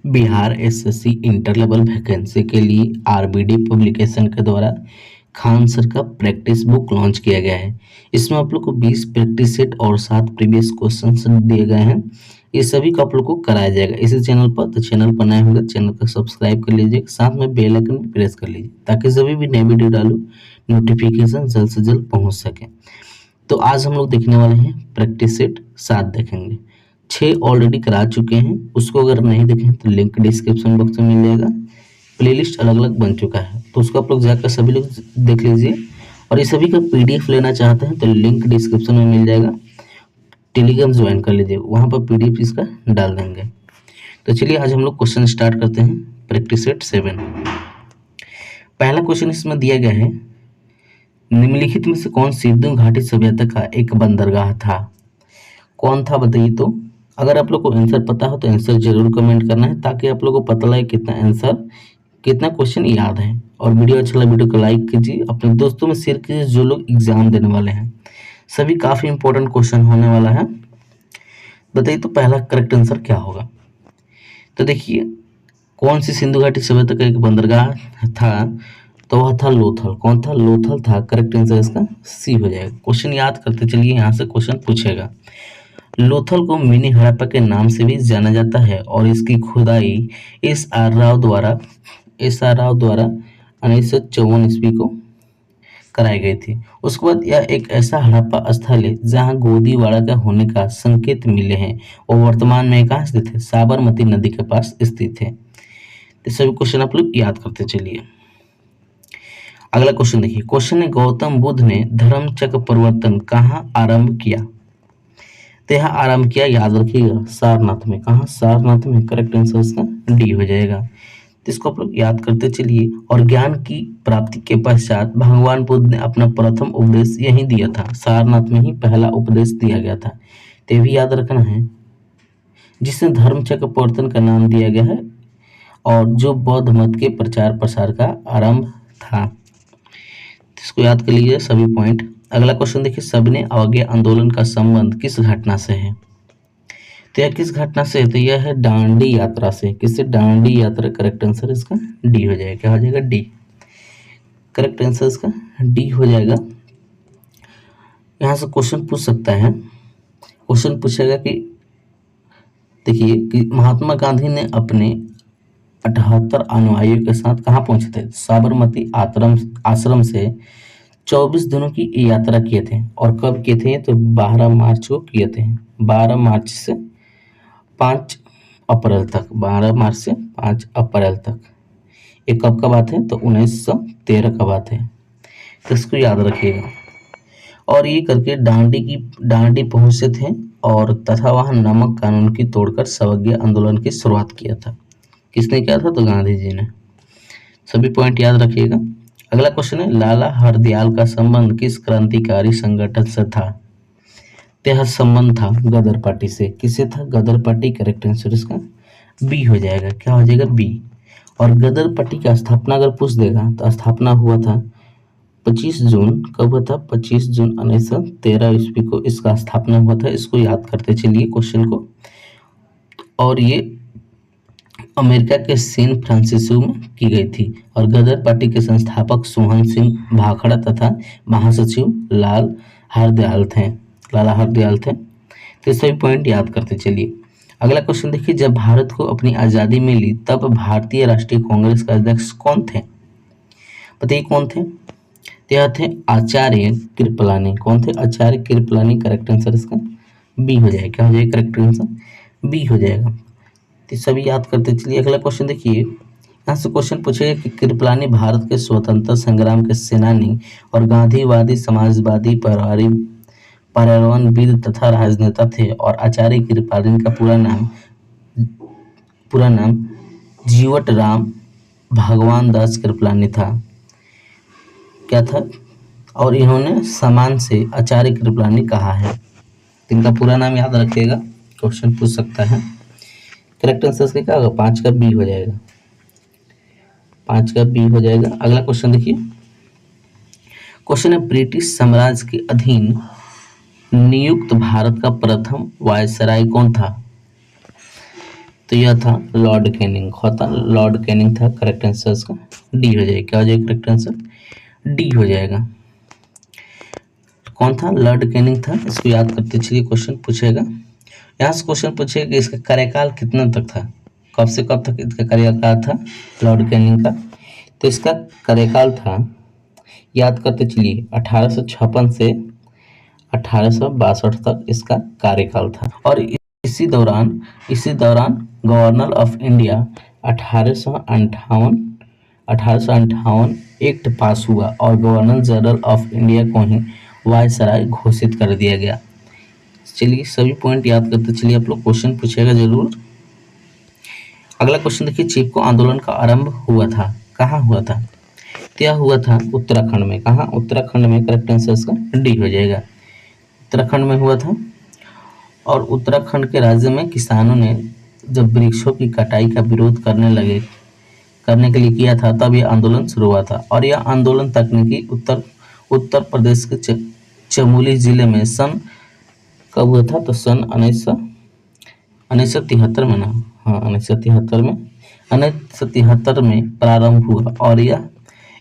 Bihar SSC inter level vacancy के लिए RBD publication के द्वारा खान सर का प्रैक्टिस बुक लॉन्च किया गया है। इसमें आप लोग को 20 प्रैक्टिस सेट और 7 प्रीवियस क्वेश्चन दिए गए हैं। ये सभी को आप लोग को कराया जाएगा इसी चैनल पर। तो चैनल पर नए होंगे चैनल को सब्सक्राइब कर लीजिए, साथ में बेल आइकन भी प्रेस कर लीजिए ताकि सभी भी नई वीडियो डालूं नोटिफिकेशन जल्द से जल्द पहुंच सके। तो आज हम लोग देखने वाले हैं प्रैक्टिस सेट 7 देखेंगे। 6 ऑलरेडी करा चुके हैं, उसको अगर नहीं देखें तो लिंक डिस्क्रिप्शन बॉक्स में मिल जाएगा। प्लेलिस्ट अलग अलग बन चुका है तो उसको आप लोग जाकर सभी लोग देख लीजिए। और ये सभी का पीडीएफ लेना चाहते हैं तो लिंक डिस्क्रिप्शन में मिल जाएगा। टेलीग्राम ज्वाइन कर लीजिए, वहाँ पर पीडीएफ इसका डाल देंगे। तो चलिए आज हम लोग क्वेश्चन स्टार्ट करते हैं। प्रैक्टिस सेट 7 पहला क्वेश्चन इसमें दिया गया है, निम्नलिखित में से कौन सिंधु घाटी सभ्यता का एक बंदरगाह था? कौन था बताइए। तो अगर आप लोग को आंसर पता हो तो आंसर जरूर कमेंट करना है ताकि आप लोग को पता लगे कितना क्वेश्चन याद है। और वीडियो अच्छा लगा वीडियो को लाइक कीजिए, अपने दोस्तों में शेयर कीजिए जो लोग एग्जाम देने वाले हैं। सभी काफी इंपॉर्टेंट क्वेश्चन होने वाला है। बताइए तो पहला करेक्ट आंसर क्या होगा। तो देखिए कौन सी सिंधु घाटी सभ्यता का एक बंदरगाह था, तो वह था लोथल। कौन था? लोथल था। करेक्ट आंसर इसका सी हो जाएगा। क्वेश्चन याद करते चलिए, यहाँ से क्वेश्चन पूछेगा। लोथल को मिनी हड़प्पा के नाम से भी जाना जाता है और इसकी खुदाई एस आर राव द्वारा 1954 ईस्वी को कराई गई थी। उसके बाद यह एक ऐसा हड़प्पा स्थल है जहाँ गोदीवाड़ा का होने का संकेत मिले हैं और वर्तमान में कहाँ स्थित है? साबरमती नदी के पास स्थित है। तो सभी क्वेश्चन आप लोग याद करते चलिए। अगला क्वेश्चन देखिए। क्वेश्चन है, गौतम बुद्ध ने धर्म चक्र परिवर्तन कहाँ आरंभ किया? तो यह आरंभ किया, याद रखिएगा, सारनाथ में। कहाँ? सारनाथ में। करेक्ट आंसर इसका डी हो जाएगा। तो इसको आप लोग याद करते चलिए। और ज्ञान की प्राप्ति के पश्चात भगवान बुद्ध ने अपना प्रथम उपदेश यहीं दिया था, सारनाथ में ही पहला उपदेश दिया गया था। तो ये भी याद रखना है, जिसने धर्म चक्र परिवर्तन का नाम दिया गया है और जो बौद्ध मत के प्रचार प्रसार का आरंभ था। इसको याद कर लीजिए सभी पॉइंट। अगला क्वेश्चन देखिए, सबने अवज्ञा आंदोलन का संबंध किस घटना से है? तो यह किस घटना से है? तो यह है दांडी यात्रा से। किससे? दांडी यात्रा। करेक्ट आंसर इसका डी हो जाएगा। क्या हो जाएगा? डी। करेक्ट आंसर इसका डी हो जाएगा। यहाँ से क्वेश्चन पूछ सकता है। क्वेश्चन पूछेगा कि देखिए कि महात्मा गांधी ने अपने 78 अनुयायियों के साथ कहाँ पहुंचे थे? साबरमती आश्रम से 24 दिनों की यात्रा किए थे। और कब किए थे? तो 12 मार्च को किए थे। 12 मार्च से 5 अप्रैल तक। 12 मार्च से 5 अप्रैल तक। ये कब का बात है? तो 1913 का बात है। तो इसको याद रखिएगा। और ये करके दांडी पहुंचे थे और तथा वहां नमक कानून की तोड़कर सवज्ञा आंदोलन की शुरुआत किया था। किसने किया था? तो गांधी जी ने। सभी पॉइंट याद रखिएगा। अगला क्वेश्चन है, लाला हरदयाल का संबंध किस क्रांतिकारी संगठन से था? यह संबंध था गदर पार्टी से। किससे था? गदर पार्टी। करेक्ट आंसर इसका बी हो जाएगा। क्या हो जाएगा? बी। और गदर पार्टी की स्थापना अगर पूछ देगा तो स्थापना हुआ था 25 जून। कब हुआ था? 25 जून 1913 ईस्वी को इसका स्थापना हुआ था। इसको याद करते चलिए क्वेश्चन को। और ये अमेरिका के सैन फ्रांसिस्को में की गई थी। और गदर पार्टी के संस्थापक सोहन सिंह भाखड़ा तथा महासचिव लाला हरदयाल थे। तो सभी पॉइंट याद करते चलिए। अगला क्वेश्चन देखिए, जब भारत को अपनी आज़ादी मिली तब भारतीय राष्ट्रीय कांग्रेस के अध्यक्ष कौन थे? बताइए कौन थे? तो यह थे आचार्य कृपलानी। कौन थे? आचार्य कृपलानी। करेक्ट आंसर इसका बी हो जाएगा। क्या हो जाएगा? करेक्ट आंसर बी हो जाएगा। तो सभी याद करते चलिए। अगला क्वेश्चन देखिए, यहाँ से क्वेश्चन पूछेगा कि कृपलानी भारत के स्वतंत्रता संग्राम के सेनानी और गांधीवादी समाजवादी पर्यावरणविद तथा राजनेता थे। और आचार्य कृपलानी का पूरा नाम जीवट राम भगवान दास कृपलानी था। क्या था? और इन्होंने सम्मान से आचार्य कृपलानी कहा है। इनका पूरा नाम याद रखिएगा, क्वेश्चन पूछ सकता है। करेक्ट आंसर इसका क्या होगा? 5 का बी हो जाएगा। 5 का बी हो जाएगा। अगला क्वेश्चन देखिए। क्वेश्चन है, ब्रिटिश साम्राज्य के अधीन नियुक्त भारत का प्रथम वायसराय कौन था? तो यह था लॉर्ड कैनिंग, होता लॉर्ड कैनिंग था। करेक्ट आंसर इसका डी हो जाएगा। क्या हो जाएगा करेक्ट आंसर? डी हो जाएगा। कौन था? लॉर्ड कैनिंग था। इसको याद करते चलिए, क्वेश्चन पूछेगा। यहाँ से क्वेश्चन पूछेगा कि इसका कार्यकाल कितना तक था, कब से कब तक इसका कार्यकाल था लॉर्ड कैनिंग का। तो इसका कार्यकाल था, याद करते चलिए, 1856 से 1862 तक इसका कार्यकाल था। और इसी दौरान गवर्नर ऑफ इंडिया 1858 एक्ट पास हुआ और गवर्नर जनरल ऑफ इंडिया को ही वायसराय घोषित कर दिया गया। चलिए सभी पॉइंट याद करते चलिए, आप लोग क्वेश्चन पूछेगा जरूर। अगला क्वेश्चन देखिए, चिपको आंदोलन का आरंभ हुआ था, कहाँ हुआ था? तो यह हुआ था उत्तराखंड में। कहाँ? उत्तराखंड में। करेक्ट आंसर इसका डी हो जाएगा। उत्तराखंड में हुआ था। और उत्तराखंड के राज्य में किसानों ने जब वृक्षों की कटाई का विरोध करने के लिए किया था, तब यह आंदोलन शुरू हुआ था। और यह आंदोलन तकनीकी उत्तर प्रदेश के चमोली जिले में सन कब हुआ था? तो सन 1973 में ना, हाँ 1973 में प्रारंभ हुआ और यह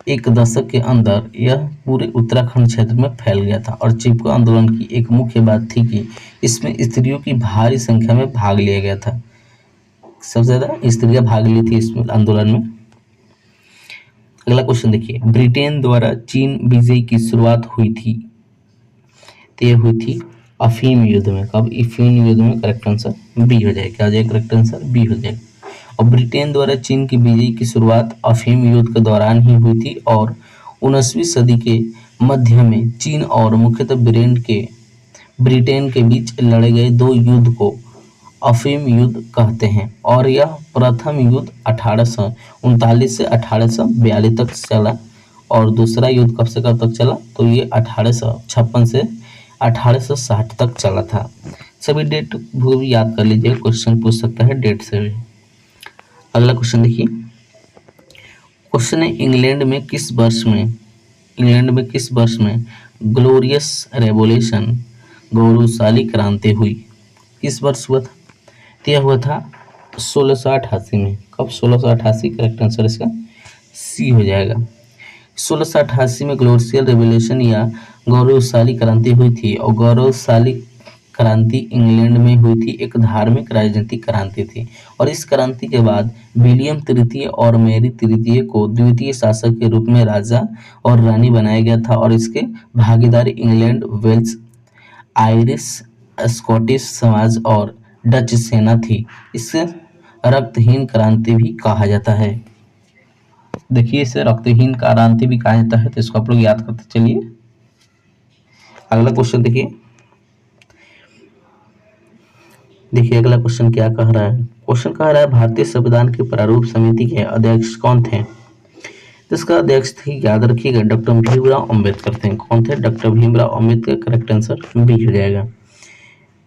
एक दशक के अंदर यह पूरे उत्तराखंड क्षेत्र में फैल गया था। और चिपको आंदोलन की एक मुख्य बात थी कि इसमें स्त्रियों की भारी संख्या में भाग लिया गया था। सबसे ज्यादा स्त्रियां भाग ली थी इस आंदोलन में। अगला क्वेश्चन देखिए, ब्रिटेन द्वारा चीन विजय की शुरुआत हुई थी। तो यह हुई थी अफीम युद्ध में। कब? अफीम युद्ध में। करेक्ट आंसर बी हो जाएगा। क्या हो जाएगा करेक्ट आंसर? बी हो जाएगा। और ब्रिटेन द्वारा चीन की विजय की शुरुआत अफीम युद्ध के दौरान ही हुई थी। और 19वीं सदी के मध्य में चीन और मुख्यतः ब्रिटेन के बीच लड़े गए दो युद्ध को अफीम युद्ध कहते हैं। और यह प्रथम युद्ध 1839 से 1842 तक चला और दूसरा युद्ध कब से कब तक चला? तो ये 1856 से 1860 तक चला था। सभी डेट भी याद कर लीजिए, क्वेश्चन पूछ सकता है डेट से भी। अगला क्वेश्चन देखिए, क्वेश्चन है इंग्लैंड में किस वर्ष में ग्लोरियस रेवोल्यूशन, गौरवशाली क्रांति हुई? किस वर्ष हुआ था? तो यह हुआ था 1688 में। कब? 1688। करेक्ट आंसर इसका सी हो जाएगा। 1688 में ग्लोरियस रेवोल्यूशन या गौरवशाली क्रांति हुई थी। और गौरवशाली क्रांति इंग्लैंड में हुई थी, एक धार्मिक राजनीतिक क्रांति थी। और इस क्रांति के बाद विलियम तृतीय और मैरी तृतीय को द्वितीय शासक के रूप में राजा और रानी बनाया गया था। और इसके भागीदारी इंग्लैंड, वेल्स, आयरिश, स्कॉटिश समाज और डच सेना थी। इसे रक्तहीन क्रांति भी कहा जाता है। देखिए, इसे रक्तहीन क्रांति भी कहा जाता है, तो इसको आप लोग याद करते चलिए। अगला क्वेश्चन देखिए अगला क्वेश्चन क्या कह रहा है? क्वेश्चन कह रहा है भारतीय संविधान की प्रारूप समिति के अध्यक्ष कौन थे? इसका अध्यक्ष थे, याद रखिएगा, डॉक्टर भीमराव अंबेडकर थे। कौन थे? Doctor Bhimrao Ambedkar. Correct answer B हो जाएगा।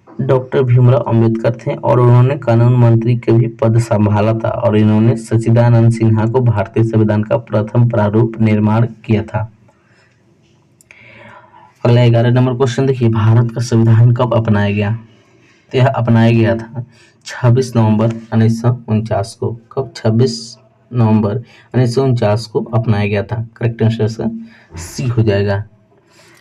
डॉक्टर भीमराव अंबेडकर थे और उन्होंने कानून मंत्री के भी पद संभाला था। और इन्होंने सच्चिदानंद सिन्हा को भारतीय संविधान का प्रथम प्रारूप निर्माण किया था। अगला 11 नंबर क्वेश्चन देखिए, भारत का संविधान कब अपनाया गया? तो यह अपनाया गया था 26 नवंबर 1949 को। कब? 26 नवंबर 1949 को अपनाया गया था। करेक्ट आंसर सी हो जाएगा।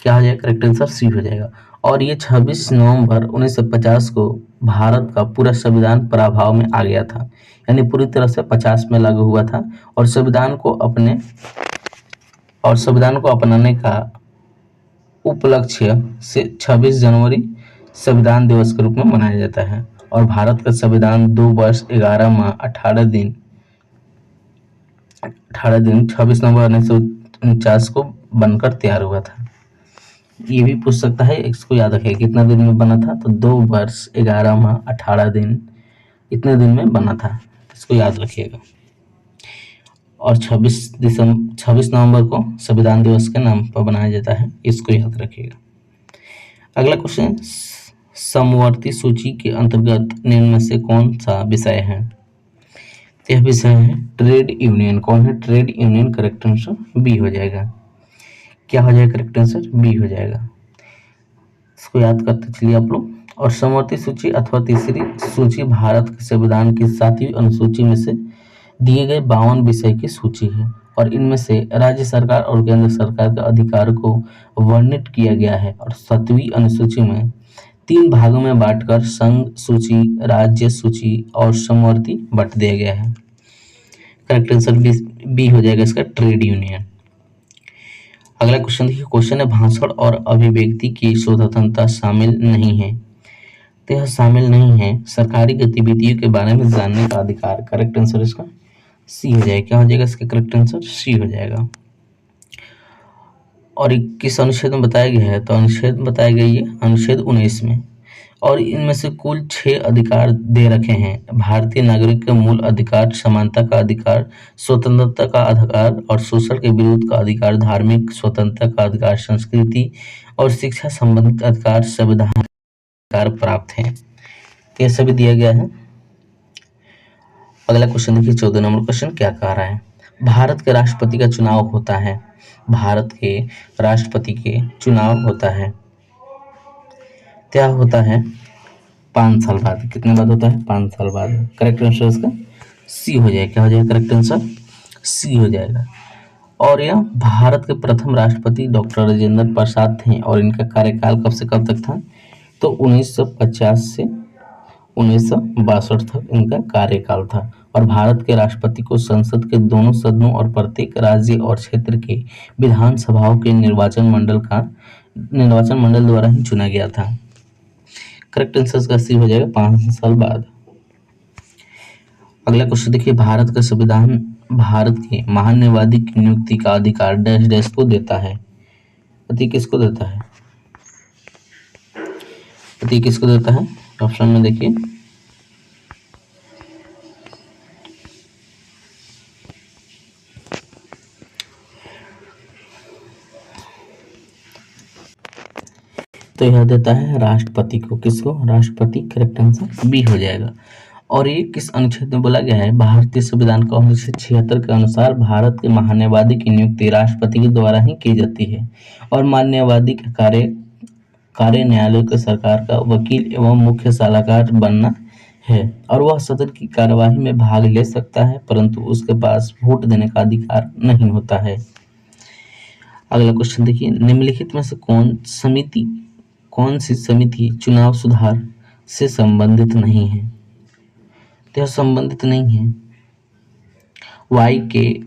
क्या हो जाएगा? करेक्ट आंसर सी हो जाएगा। और ये 26 नवंबर 1950 को भारत का पूरा संविधान प्रभाव में आ गया था, यानी पूरी तरह से 50 में लागू हुआ था। और संविधान को अपनाने का उपलक्ष्य से 26 जनवरी संविधान दिवस के रूप में मनाया जाता है। और भारत का संविधान 2 वर्ष 11 माह 18 दिन 26 नवंबर 1949 को बनकर तैयार हुआ था। ये भी पूछ सकता है, इसको याद रखिए, कितना दिन में बना था? तो 2 वर्ष 11 माह 18 दिन, इतने दिन में बना था। इसको याद रखिएगा। और 26 नवंबर को संविधान दिवस के नाम पर बनाया जाता है, इसको याद रखिएगा। अगला क्वेश्चन, समवर्ती सूची के अंतर्गत निम्न में से कौन सा विषय है? यह विषय है ट्रेड यूनियन। कौन है? Trade union. Correct answer B हो जाएगा। क्या हो जाएगा? करेक्ट आंसर बी हो जाएगा। इसको याद करते चलिए आप लोग। और समवर्ती सूची अथवा तीसरी सूची भारत के संविधान की 7वीं अनुसूची में से दिए गए 52 विषय की सूची है और इनमें से राज्य सरकार और केंद्र सरकार के अधिकार को वर्णित किया गया है और 7वीं अनुसूची में 3 भागों में बांटकर संघ सूची, राज्य सूची और समवर्ती बांट दिया गया है। करेक्ट आंसर बी हो जाएगा इसका, ट्रेड यूनियन। अगला क्वेश्चन देखिए, क्वेश्चन है भाषण और अभिव्यक्ति की स्वतंत्रता शामिल नहीं है। तो यह शामिल नहीं है सरकारी गतिविधियों के बारे में जानने का अधिकार। करेक्ट आंसर इसका सी हो जाएगा। क्या हो जाएगा इसका करेक्ट आंसर? सी हो जाएगा। और किस अनुच्छेद में बताया गया है? तो अनुच्छेद बताया गया ये अनुच्छेद 19 में। और इनमें से कुल 6 अधिकार दे रखे हैं। भारतीय नागरिक के मूल अधिकार, समानता का अधिकार, स्वतंत्रता का अधिकार और शोषण के विरुद्ध का अधिकार, धार्मिक स्वतंत्रता का अधिकार, संस्कृति और शिक्षा संबंधित अधिकार संविधान अधिकार प्राप्त हैं। ये सभी दिया गया है। अगला क्वेश्चन देखिए, 14 नंबर क्वेश्चन क्या कह रहा है? भारत के राष्ट्रपति का चुनाव होता है। भारत के राष्ट्रपति के चुनाव होता है, क्या होता है? 5 साल बाद। कितने बाद होता है? 5 साल बाद। करेक्ट आंसर इसका सी हो जाएगा। क्या हो जाएगा करेक्ट आंसर? सी हो जाएगा। और यह भारत के प्रथम राष्ट्रपति डॉक्टर राजेंद्र प्रसाद थे और इनका कार्यकाल कब से कब तक था? तो 1950 से 1962 तक इनका कार्यकाल था। और भारत के राष्ट्रपति को संसद के दोनों सदनों और प्रत्येक राज्य और क्षेत्र के विधानसभाओं के निर्वाचन मंडल द्वारा ही चुना गया था। करेक्ट आंसर का सी हो जाएगा, 5 साल बाद। अगला क्वेश्चन देखिए, भारत का संविधान भारत के महान्यायवादी की नियुक्ति का अधिकार डैश डैश को देता है। पति किसको देता है? पति किसको देता है? ऑप्शन में देखिए, तो यह देता है राष्ट्रपति को। किसको? राष्ट्रपति। करेक्ट आंसर बी हो जाएगा। और ये किस अनुच्छेद में बोला गया है? भारतीय संविधान का अनुच्छेद 76 के अनुसार भारत के महान्यायवादी की नियुक्ति राष्ट्रपति के द्वारा ही की जाती है और महान्यायवादी के कार्य न्यायालय के सरकार का वकील एवं मुख्य सलाहकार बनना है और वह सदन की कार्यवाही में भाग ले सकता है, परंतु उसके पास वोट देने का अधिकार नहीं होता है। अगला क्वेश्चन देखिए, निम्नलिखित में से कौन सी समिति चुनाव सुधार से संबंधित नहीं है? तो यह संबंधित नहीं है वाई के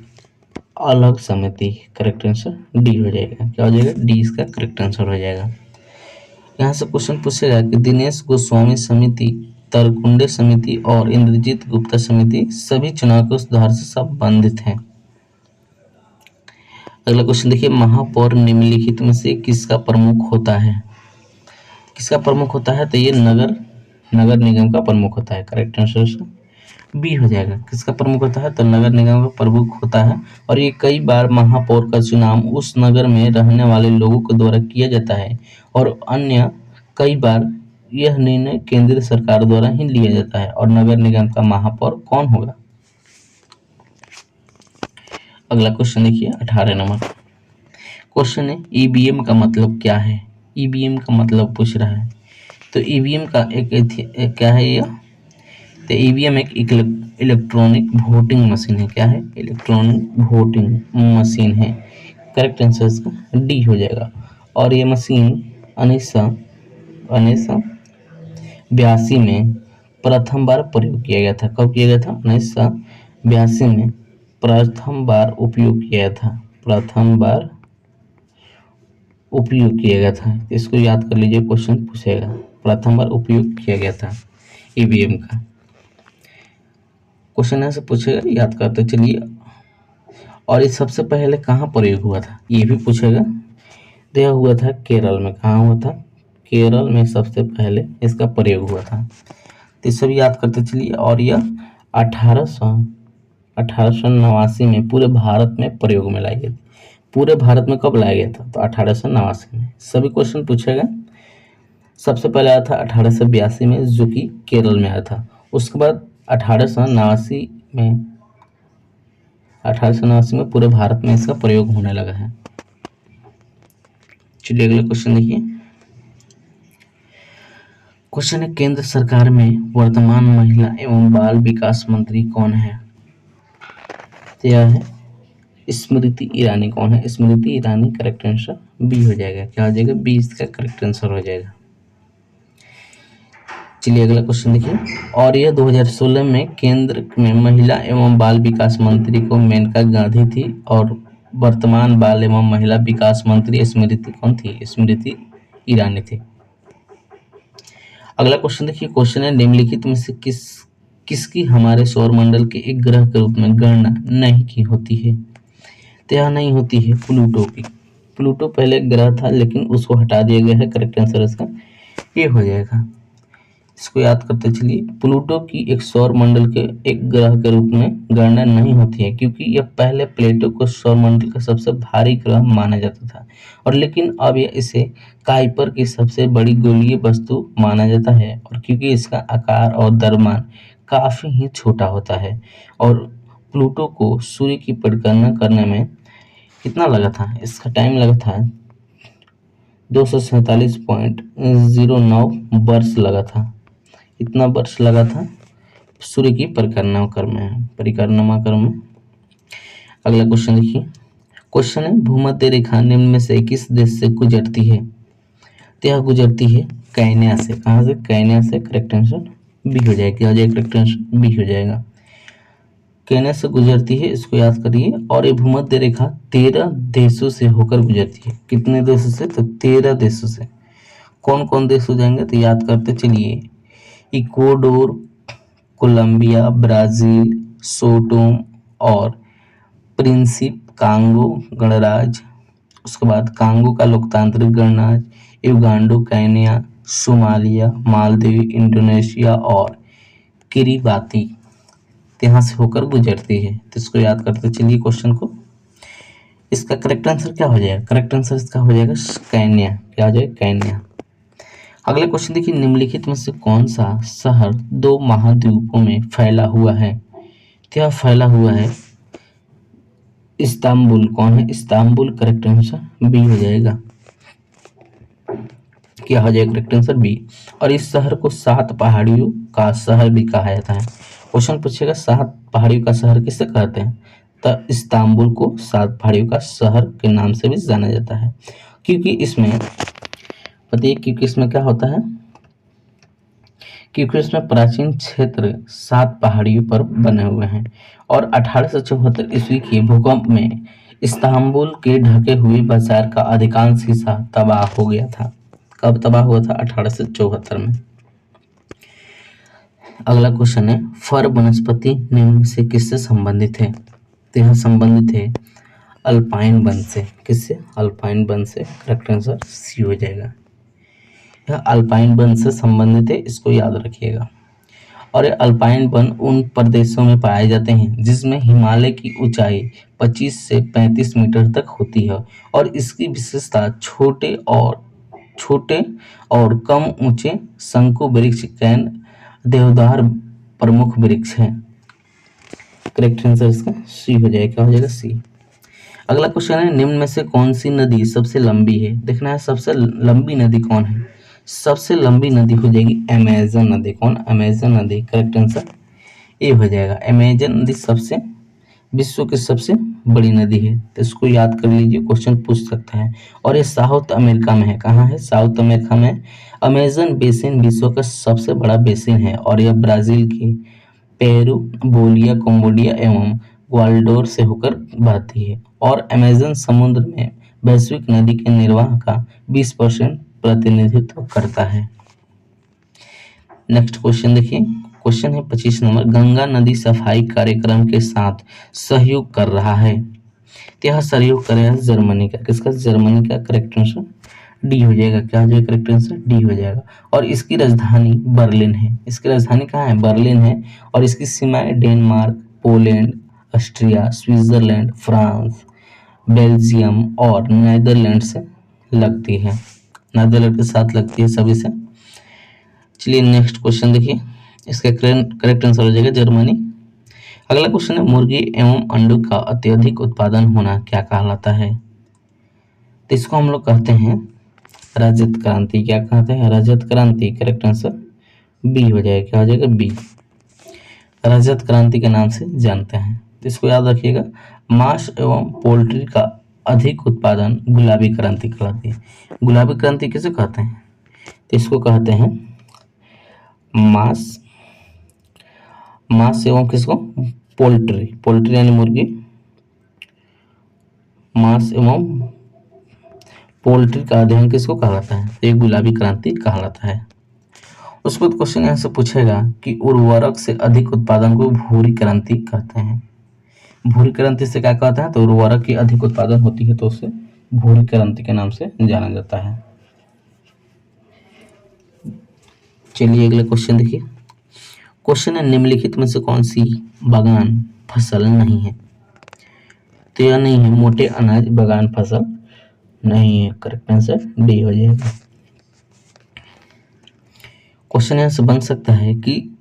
अलग समिति। करेक्ट आंसर डी हो जाएगा। क्या हो जाएगा? डी इसका करेक्ट आंसर हो जाएगा। यहाँ से क्वेश्चन पूछेगा कि दिनेश गोस्वामी समिति, तरकुंडे समिति और इंद्रजीत गुप्ता समिति सभी चुनाव के सुधार से संबंधित हैं। अगला क्वेश्चन देखिए, महापौर निम्नलिखित में से किसका प्रमुख होता है? किसका प्रमुख होता है? तो ये नगर निगम का प्रमुख होता है। करेक्ट आंसर बी हो जाएगा। किसका प्रमुख होता है? तो नगर निगम का प्रमुख होता है और ये कई बार महापौर का चुनाव उस नगर में रहने वाले लोगों के द्वारा किया जाता है और अन्य कई बार यह निर्णय केंद्र सरकार द्वारा ही लिया जाता है। और नगर निगम का महापौर कौन होगा? अगला क्वेश्चन देखिए, 18 नंबर क्वेश्चन है, ईवीएम का मतलब क्या है? ईवीएम का मतलब पूछ रहा है। तो ईवीएम का एक क्या है यह? तो ईवीएम एक इलेक्ट्रॉनिक वोटिंग मशीन है। क्या है? इलेक्ट्रॉनिक वोटिंग मशीन है। करेक्ट आंसर इसका डी हो जाएगा। और ये मशीन 1982 में प्रथम बार प्रयोग किया गया था। कब किया गया था? 1982 में प्रथम बार उपयोग किया था। प्रथम बार उपयोग किया गया था। इसको याद कर लीजिए, क्वेश्चन पूछेगा। प्रथम बार उपयोग किया गया था ईवीएम का। क्वेश्चन ऐसे पूछेगा, याद करते चलिए। और ये सबसे पहले कहाँ प्रयोग हुआ था? ये भी पूछेगा। तो यह हुआ था केरल में। कहाँ हुआ था? केरल में सबसे पहले इसका प्रयोग हुआ था। तो सब याद करते चलिए। और यह 1889 में पूरे भारत में प्रयोग में लाई गई थी। पूरे भारत में कब लाया गया था? तो 1889 में। सभी क्वेश्चन पूछेगा। सबसे पहले आया था 1882 में, जो कि केरल में आया था। उसके बाद 1889 में पूरे भारत में इसका प्रयोग होने लगा है। चलिए अगला क्वेश्चन देखिए, क्वेश्चन है केंद्र सरकार में वर्तमान महिला एवं बाल विकास मंत्री कौन है? तो यह है स्मृति ईरानी। कौन है? Smriti Irani. Correct answer B हो जाएगा। क्या हो जाएगा? बी इसका करेक्ट आंसर हो जाएगा। चलिए अगला क्वेश्चन देखिए। और यह 2016 में केंद्र में महिला एवं बाल विकास मंत्री को मेनका गांधी थी और वर्तमान बाल एवं महिला विकास मंत्री स्मृति कौन थी? स्मृति ईरानी थी। अगला क्वेश्चन देखिए। क्वेश्चन है निम्नलिखित में से किसकी हमारे सौर मंडल के एक ग्रह के रूप में गणना नहीं की होती है? तो यह नहीं होती है प्लूटो की। प्लूटो पहले एक ग्रह था लेकिन उसको हटा दिया गया है। करेक्ट आंसर इसका ये हो जाएगा। इसको याद करते चलिए। प्लूटो की एक सौर मंडल के एक ग्रह के रूप में गणना नहीं होती है क्योंकि यह पहले प्लेटो को सौर मंडल का सबसे भारी ग्रह माना जाता था और लेकिन अब यह इसे काइपर की सबसे बड़ी गोलीय वस्तु माना जाता है और क्योंकि इसका आकार और द्रव्यमान काफी ही छोटा होता है। और प्लूटो को सूर्य की परिक्रमा करने में कितना लगा था? इसका टाइम लगा था 247.09 वर्ष लगा था। इतना वर्ष लगा था सूर्य की परिक्रमा में। अगला क्वेश्चन देखिए। क्वेश्चन है भूमध्य रेखा निम्न में से किस देश से गुजरती है? तो यह गुजरती है केन्या से। कहाँ से? केन्या से। करेक्ट आंसर बी हो जाएगा। क्या हो जाएगा? करेक्ट आंसर बी हो जाएगा। केन्या से गुजरती है, इसको याद करिए। और ये भूमध्य रेखा 13 देशों से होकर गुजरती है। कितने देशों से? तो 13 देशों से। कौन कौन देश हो जाएंगे? तो याद करते चलिए। इक्वाडोर, कोलंबिया, ब्राजील, सोटोम और प्रिंसिप कांगो गणराज्य, उसके बाद कांगो का लोकतांत्रिक गणराज्य, Uganda, Kenya, Somalia, Maldives, Indonesia और किरिबाती यहाँ से होकर गुजरती है। तो इसको याद करते चलिए क्वेश्चन को। इसका करेक्ट आंसर क्या हो जाएगा? करेक्ट आंसर इसका हो जाएगा केन्या। क्या हो जाएगा? केन्या। अगला क्वेश्चन देखिए। निम्नलिखित में से कौन सा शहर 2 महाद्वीपों में फैला हुआ है? क्या फैला हुआ है? इस्तांबुल। कौन है? इस्तांबुल। करेक्ट आंसर बी हो जाएगा। क्या हो जाएगा? Correct answer B. और इस शहर को 7 पहाड़ियों का शहर भी कहा जाता है। क्वेश्चन पूछेगा 7 पहाड़ियों का शहर किसे कहते हैं? तो इस्तांबुल को 7 पहाड़ियों का शहर के नाम से भी जाना जाता है क्योंकि इसमें बताइए, क्योंकि इसमें क्या होता है? क्योंकि इसमें प्राचीन क्षेत्र 7 पहाड़ियों पर बने हुए हैं और 1874 ईस्वी के भूकंप में इस्तांबुल के ढके हुए बाजार का अधिकांश हिस्सा तबाह हो गया था। कब तबाह हुआ था? 1874 में। अगला क्वेश्चन है फर वनस्पति निम्न से किससे संबंधित है? तो यह संबंधित है अल्पाइन वन से। किससे? अल्पाइन वन से। करेक्ट आंसर सी हो जाएगा। यह अल्पाइन वन से संबंधित है, इसको याद रखिएगा। और ये अल्पाइन वन उन प्रदेशों में पाए जाते हैं जिसमें हिमालय की ऊंचाई 25 से 35 मीटर तक होती है और इसकी विशेषता छोटे और कम ऊंचे शंकु वृक्ष, कैन, देवदार प्रमुख वृक्ष है। करेक्ट आंसर इसका सी हो जाएगा। क्या हो जाएगा? सी। अगला क्वेश्चन है निम्न में से कौन सी नदी सबसे लंबी है? देखना है सबसे लंबी नदी कौन है। सबसे लंबी नदी हो जाएगी अमेजन नदी। कौन? अमेजन नदी। करेक्ट आंसर ए हो जाएगा। अमेजन नदी विश्व की सबसे बड़ी नदी है, तो इसको याद कर लीजिए, क्वेश्चन पूछ सकता है। और ये साउथ अमेरिका में है। कहाँ है? साउथ अमेरिका में। अमेजन बेसिन विश्व का सबसे बड़ा बेसिन है और यह ब्राजील के पेरू, बोलिया, कंबोडिया एवं ग्वाल्डोर से होकर बहती है और अमेजन समुद्र में वैश्विक नदी के निर्वाह का 20% प्रतिनिधित्व करता है। नेक्स्ट क्वेश्चन देखिए। क्वेश्चन है 25 नंबर। गंगा नदी सफाई कार्यक्रम के साथ सहयोग कर रहा है। तो यह सहयोग कर रहा है जर्मनी का। किसका? जर्मनी का। करेक्ट आंसर डी हो जाएगा। क्या हो जाएगा? करेक्ट आंसर डी हो जाएगा। और इसकी राजधानी बर्लिन है। इसकी राजधानी कहाँ है? बर्लिन है। और इसकी सीमाएं Denmark, Poland, Austria, Switzerland, France, Belgium और नीदरलैंड से लगती है। नीदरलैंड के साथ लगती है सभी से। चलिए नेक्स्ट क्वेश्चन देखिए। इसका करेक्ट आंसर हो जाएगा जर्मनी। अगला क्वेश्चन है मुर्गी एवं अंडों का अत्यधिक उत्पादन होना क्या कहलाता है? तो इसको हम लोग कहते हैं रजत क्रांति। क्या कहते हैं? रजत क्रांति। करेक्ट आंसर बी हो जाएगा। क्या हो जाएगा? बी। रजत क्रांति के नाम से जानते हैं, तो इसको याद रखिएगा। मांस एवं पोल्ट्री का अधिक उत्पादन गुलाबी क्रांति कहलाती है। गुलाबी क्रांति किसे कहते हैं? तो इसको कहते हैं मांस, मांस एवं किसको? पोल्ट्री। पोल्ट्री यानी मुर्गी, मांस एवं पोल्ट्री का अध्ययन किसको कहलाता है? तो ये गुलाबी क्रांति कहलाता है। उसके बाद क्वेश्चन यहाँ से पूछेगा कि उर्वरक से अधिक उत्पादन को भूरी क्रांति कहते हैं। भूरी क्रांति से क्या कहते हैं? तो उर्वरक की अधिक उत्पादन होती है तो उसे भूरी क्रांति के नाम से जाना जाता है। चलिए अगला क्वेश्चन देखिए। क्वेश्चन है निम्नलिखित में से कौन सी बागान फसल नहीं है? तो यह नहीं है, मोटे अनाज बागान फसल नहीं है। करेक्ट आंसर डी हो जाएगा। क्वेश्चन यहाँ से बन सकता है कि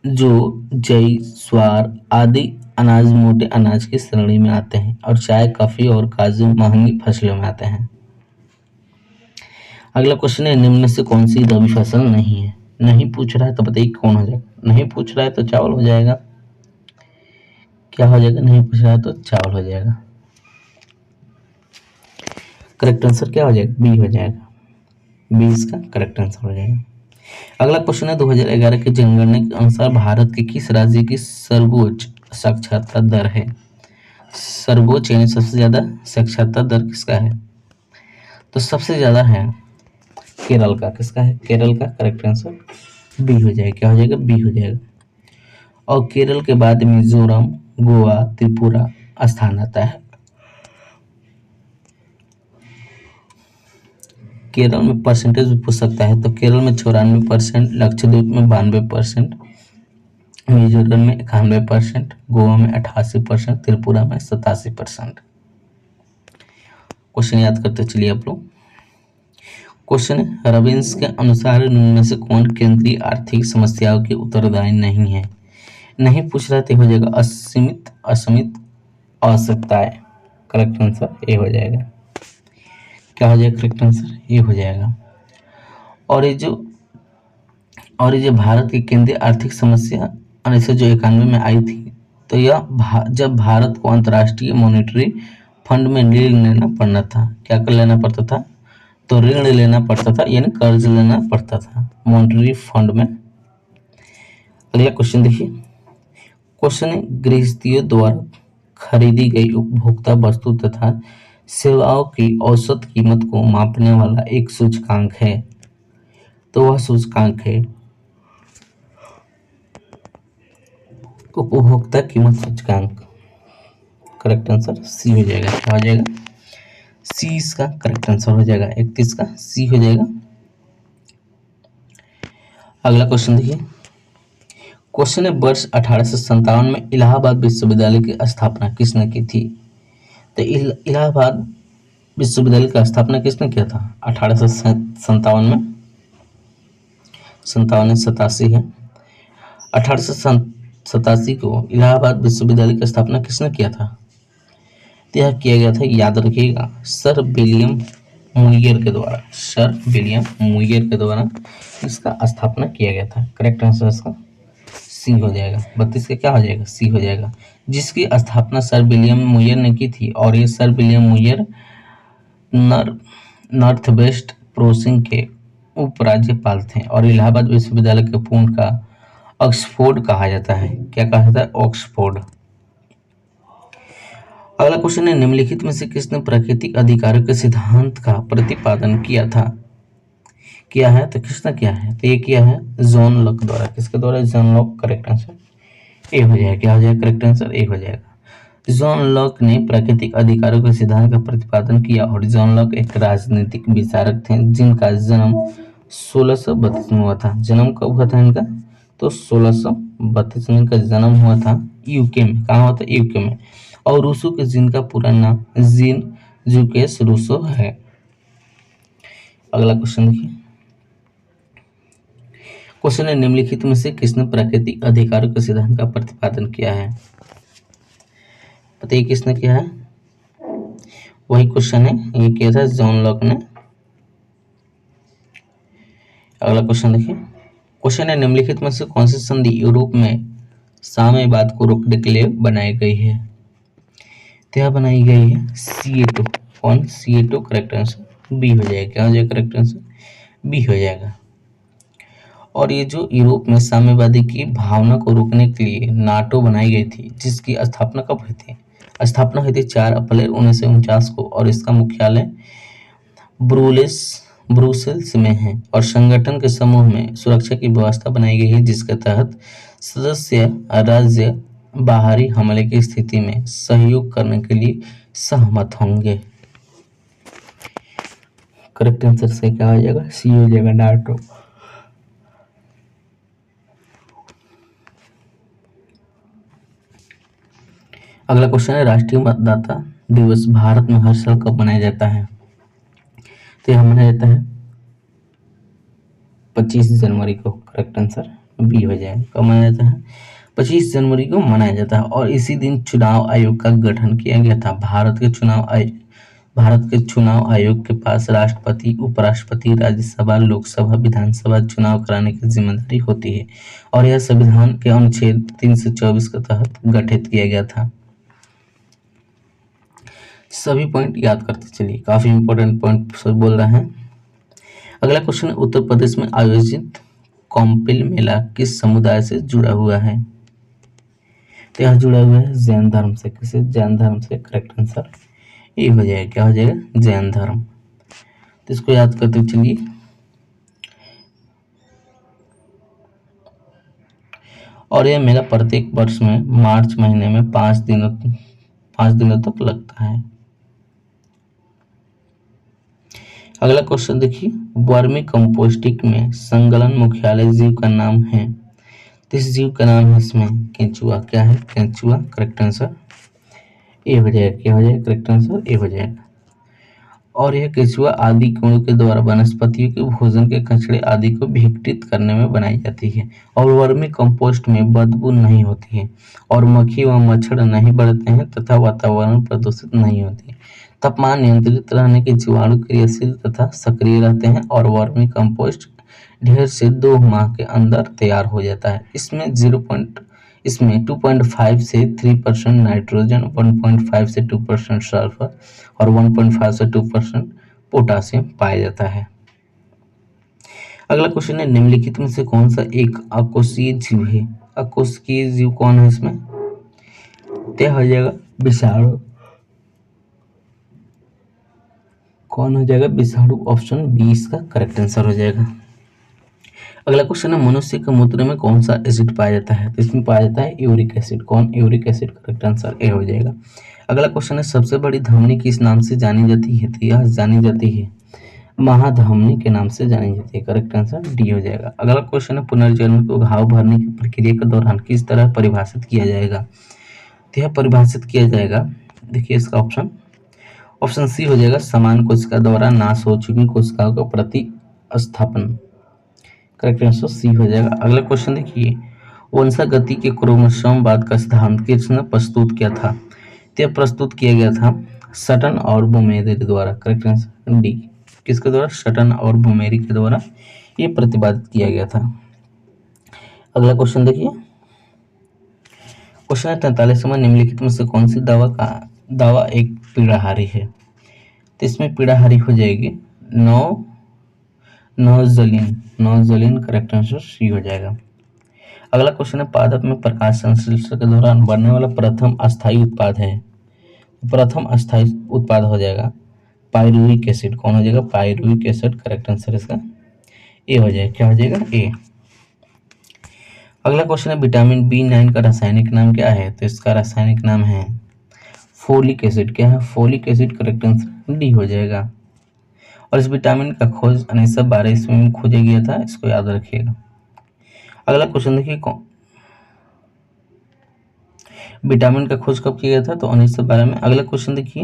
जो जई, ज्वार आदि अनाज मोटे अनाज की श्रेणी में आते हैं और चाय, कॉफी और काजू महंगी फसलों में आते हैं। अगला क्वेश्चन है निम्न में से कौन सी रबी फसल नहीं है? नहीं पूछ रहा है तो बताइए कौन हो जाएगा? नहीं पूछ रहा है तो चावल हो जाएगा। क्या हो जाएगा? नहीं पूछ रहा है तो चावल हो जाएगा। करेक्ट आंसर क्या हो जाएगा? बी हो जाएगा। बी इसका करेक्ट आंसर हो जाएगा। अगला क्वेश्चन है 2011 की जनगणना के अनुसार भारत के किस राज्य की सर्वोच्च साक्षरता दर है? सर्वोच्च यानी सबसे ज्यादा साक्षरता दर किसका है? तो सबसे ज्यादा है केरल का। किसका है? केरल का। करेक्ट आंसर बी हो जाएगा। क्या हो जाएगा? बी हो जाएगा। और केरल के बाद मिजोरम, गोवा, त्रिपुरा स्थान आता है। केरल में परसेंटेज भी पूछ सकता है, तो केरल में 94%, लक्षद्वीप में 92%, मिजोरम में 91%, गोवा में 88%, त्रिपुरा में 87%। क्वेश्चन याद करते चलिए आप लोग। क्वेश्चन है रबिन्स के अनुसार निम्न में से कौन केंद्रीय आर्थिक समस्याओं के उत्तरदायी नहीं है? नहीं पूछ रहा तो हो जाएगा असीमित, असीमित आवश्यकताएं। करेक्ट आंसर ए हो जाएगा। क्या हो जाएगा? करेक्ट आंसर ये हो जाएगा। और ये जो भारत की केंद्रीय आर्थिक समस्या 1991 में आई थी, तो यह जब भारत को अंतर्राष्ट्रीय मॉनेटरी फंड में ऋण लेना पड़ना था। क्या कर लेना पड़ता था? तो ऋण लेना पड़ता था, यानी कर्ज लेना पड़ता था मॉनेटरी फंड में। अगला क्वेश्चन देखिए। क्वेश्चन है गृहस्थियों द्वारा खरीदी गई उपभोक्ता वस्तु तथा सेवाओं की औसत कीमत को मापने वाला एक सूचकांक है, तो वह सूचकांक है उपभोक्ता कीमत सूचकांक। करेक्ट आंसर सी हो जाएगा। क्या हो जाएगा? सी इसका करेक्ट आंसर हो जाएगा। 31 का सी हो जाएगा। अगला क्वेश्चन देखिए। क्वेश्चन है वर्ष 1857 में इलाहाबाद विश्वविद्यालय की स्थापना किसने की थी? तो इलाहाबाद विश्वविद्यालय की स्थापना किसने किया था? 1857 में, 87 है। 1887 को इलाहाबाद विश्वविद्यालय की स्थापना किसने किया था? यह किया गया था, याद रखिएगा, सर विलियम मुयर के द्वारा। सर विलियम मुयर के द्वारा इसका स्थापना किया गया था। करेक्ट आंसर इसका सी हो जाएगा। 32 का क्या हो जाएगा? सी हो जाएगा। जिसकी स्थापना सर विलियम मुयर ने की थी, और ये sir William Muir north west प्रोसिंग के उपराज्यपाल थे, और इलाहाबाद विश्वविद्यालय के पूर्ण का ऑक्सफोर्ड कहा जाता है। क्या कहा जाता है? ऑक्सफोर्ड। अगला क्वेश्चन है निम्नलिखित में से किसने प्राकृतिक अधिकारों के सिद्धांत का प्रतिपादन किया था? किया है तो किसने किया है? तो ये किया है जॉन लॉक द्वारा। किसके द्वारा? John Locke. Correct answer A हो जाएगा। क्या हो जाएगा? करेक्ट आंसर ए हो जाएगा। जॉन लॉक ने प्राकृतिक अधिकारों के सिद्धांत का प्रतिपादन किया, और जॉन लॉक एक राजनीतिक विचारक थे जिनका जन्म 1632 में हुआ था। जन्म कब हुआ था इनका? तो 1632 में इनका जन्म हुआ था यूके में। कहाँ हुआ था? यूके में। और रूसो के जिनका पूरा नाम जीन जूकेस रूसो है। अगला क्वेश्चन देखिए। क्वेश्चन है निम्नलिखित में से किसने प्राकृतिक अधिकारों के सिद्धांत का प्रतिपादन किया है? बताइए किसने किया है? वही क्वेश्चन है, ये किया था जॉन लॉक ने। अगला क्वेश्चन देखिए, क्वेश्चन है निम्नलिखित में से कौन सी संधि यूरोप में साम्यवाद को रोकने के लिए बनाई गई है? तो यह बनाई गई है CA2। कौन? CA2 करेक्ट आंसर बी हो जाएगा। क्या हो जाएगा करेक्ट आंसर? बी हो जाएगा। और ये जो यूरोप में साम्यवादी की भावना को रोकने के लिए नाटो बनाई गई थी, जिसकी स्थापना कब हुई थी? स्थापना हुई थी 4 अप्रैल 1949 को, और इसका मुख्यालय ब्रुसेल्स ब्रुसेल्स में है। और संगठन के समूह में सुरक्षा की व्यवस्था बनाई गई है, जिसके तहत सदस्य राज्य बाहरी हमले की स्थिति में सहयोग करने के लिए सहमत होंगे। करेक्ट आंसर से क्या हो जाएगा? सी हो जाएगा, नाटो। अगला क्वेश्चन है राष्ट्रीय मतदाता दिवस भारत में हर साल कब मनाया जाता है? तो यह मनाया जाता है 25 जनवरी को। करेक्ट आंसर बी हो जाएगा। कब मनाया जाता है? 25 जनवरी को मनाया जाता है। और इसी दिन चुनाव आयोग का गठन किया गया था। भारत के चुनाव आयोग के पास राष्ट्रपति, उपराष्ट्रपति, राज्यसभा, लोकसभा, विधानसभा चुनाव कराने की जिम्मेदारी होती है। और यह संविधान के अनुच्छेद 324 के तहत गठित किया गया था। सभी पॉइंट याद करते चलिए, काफी इंपॉर्टेंट पॉइंट सब बोल रहे हैं। अगला क्वेश्चन है उत्तर प्रदेश में आयोजित कौम्पिल मेला किस समुदाय से जुड़ा हुआ है? तो यह जुड़ा हुआ है जैन धर्म से। किसे? जैन धर्म से। करेक्ट आंसर ये हो जाएगा। क्या हो जाएगा? जैन धर्म। तो इसको याद करते चलिए। और यह मेला प्रत्येक वर्ष में मार्च महीने में 5 दिनों तक लगता है। अगला क्वेश्चन देखिए, वर्मी कंपोस्टिंग में संकलन मुख्यालय जीव का नाम है। तो इस जीव का नाम है इसमें केंचुआ। क्या है? केंचुआ। करेक्ट आंसर ए हो जाएगा। क्या हो जाएगा? करेक्ट आंसर ए हो जाएगा। और यह केंचुआ आदि कीड़ों के द्वारा वनस्पतियों के भोजन के कचरे आदि को विघटित करने में बनाई जाती है। और वर्मी कंपोस्ट में बदबू नहीं होती है, और मक्खी व मच्छर नहीं बढ़ते हैं, तथा वातावरण प्रदूषित नहीं होती है। तापमान नियंत्रित रहने के जीवाणु क्रियाशील तथा सक्रिय रहते हैं। और वर्मी कंपोस्ट ढेर से 2 माह के अंदर तैयार हो जाता है। इसमें 2.5 से 3% नाइट्रोजन, 1.5 से 2% सल्फर और 1.5 से 2% पोटासियम पाया जाता है। अगला क्वेश्चन है निम्नलिखित में से कौन सा एक अकोषीय जीव है? अकोषीय जीव कौन है इसमें? तय हो जाएगा विषाणु। कौन हो जाएगा? विषाणु। ऑप्शन बी इसका करेक्ट आंसर हो जाएगा। अगला क्वेश्चन है मनुष्य के मूत्र में कौन सा एसिड पाया जाता है? तो इसमें पाया जाता है यूरिक एसिड। कौन? Uric acid. Correct answer A हो जाएगा। अगला क्वेश्चन है सबसे बड़ी धमनी किस नाम से जानी जाती है? तो यह जानी जाती है महाधमनी के नाम से जानी जाती है। करेक्ट आंसर डी हो जाएगा। अगला क्वेश्चन है पुनर्जन्म को घाव भरने की प्रक्रिया के दौरान किस तरह परिभाषित किया जाएगा? तो यह परिभाषित किया जाएगा, देखिए इसका ऑप्शन सी हो जाएगा समान कोशिका द्वारा नाश हो चुकी कोशिकाओं का प्रतिस्थापन। करेक्ट आंसर सी हो जाएगा। अगला क्वेश्चन देखिए, वंशागति के क्रोमोसोमवाद का सिद्धांत किसने प्रस्तुत किया था? तो प्रस्तुत किया गया था सटन और बुमेरी द्वारा। Correct answer D. किसके द्वारा? सटन और बुमेरी के द्वारा ये प्रतिपादित किया गया था। अगला क्वेश्चन देखिए, क्वेश्चन 43वां निम्नलिखित में से कौन सी दवा एक पीड़ाहारी है? तो इसमें पीड़ाहारी हो जाएगी नोजलिन। करेक्ट आंसर सी हो जाएगा। अगला क्वेश्चन है पादप में प्रकाश संश्लेषण के दौरान बनने वाला प्रथम अस्थायी उत्पाद है। प्रथम अस्थायी उत्पाद हो जाएगा पायरुविक एसिड। कौन हो जाएगा? Pyruvic acid. करेक्ट आंसर इसका ए हो जाएगा। क्या हो जाएगा? ए। अगला क्वेश्चन है विटामिन B9 का रासायनिक नाम क्या है? तो इसका रासायनिक नाम है फोलिक एसिड। क्या है? Folic acid. Correct answer D हो जाएगा। और इस विटामिन का खोज 1912 ईस्वी में खोजा गया था, इसको याद रखिएगा। अगला क्वेश्चन देखिए, विटामिन का खोज कब किया गया था? तो 1912 में। अगला क्वेश्चन देखिए,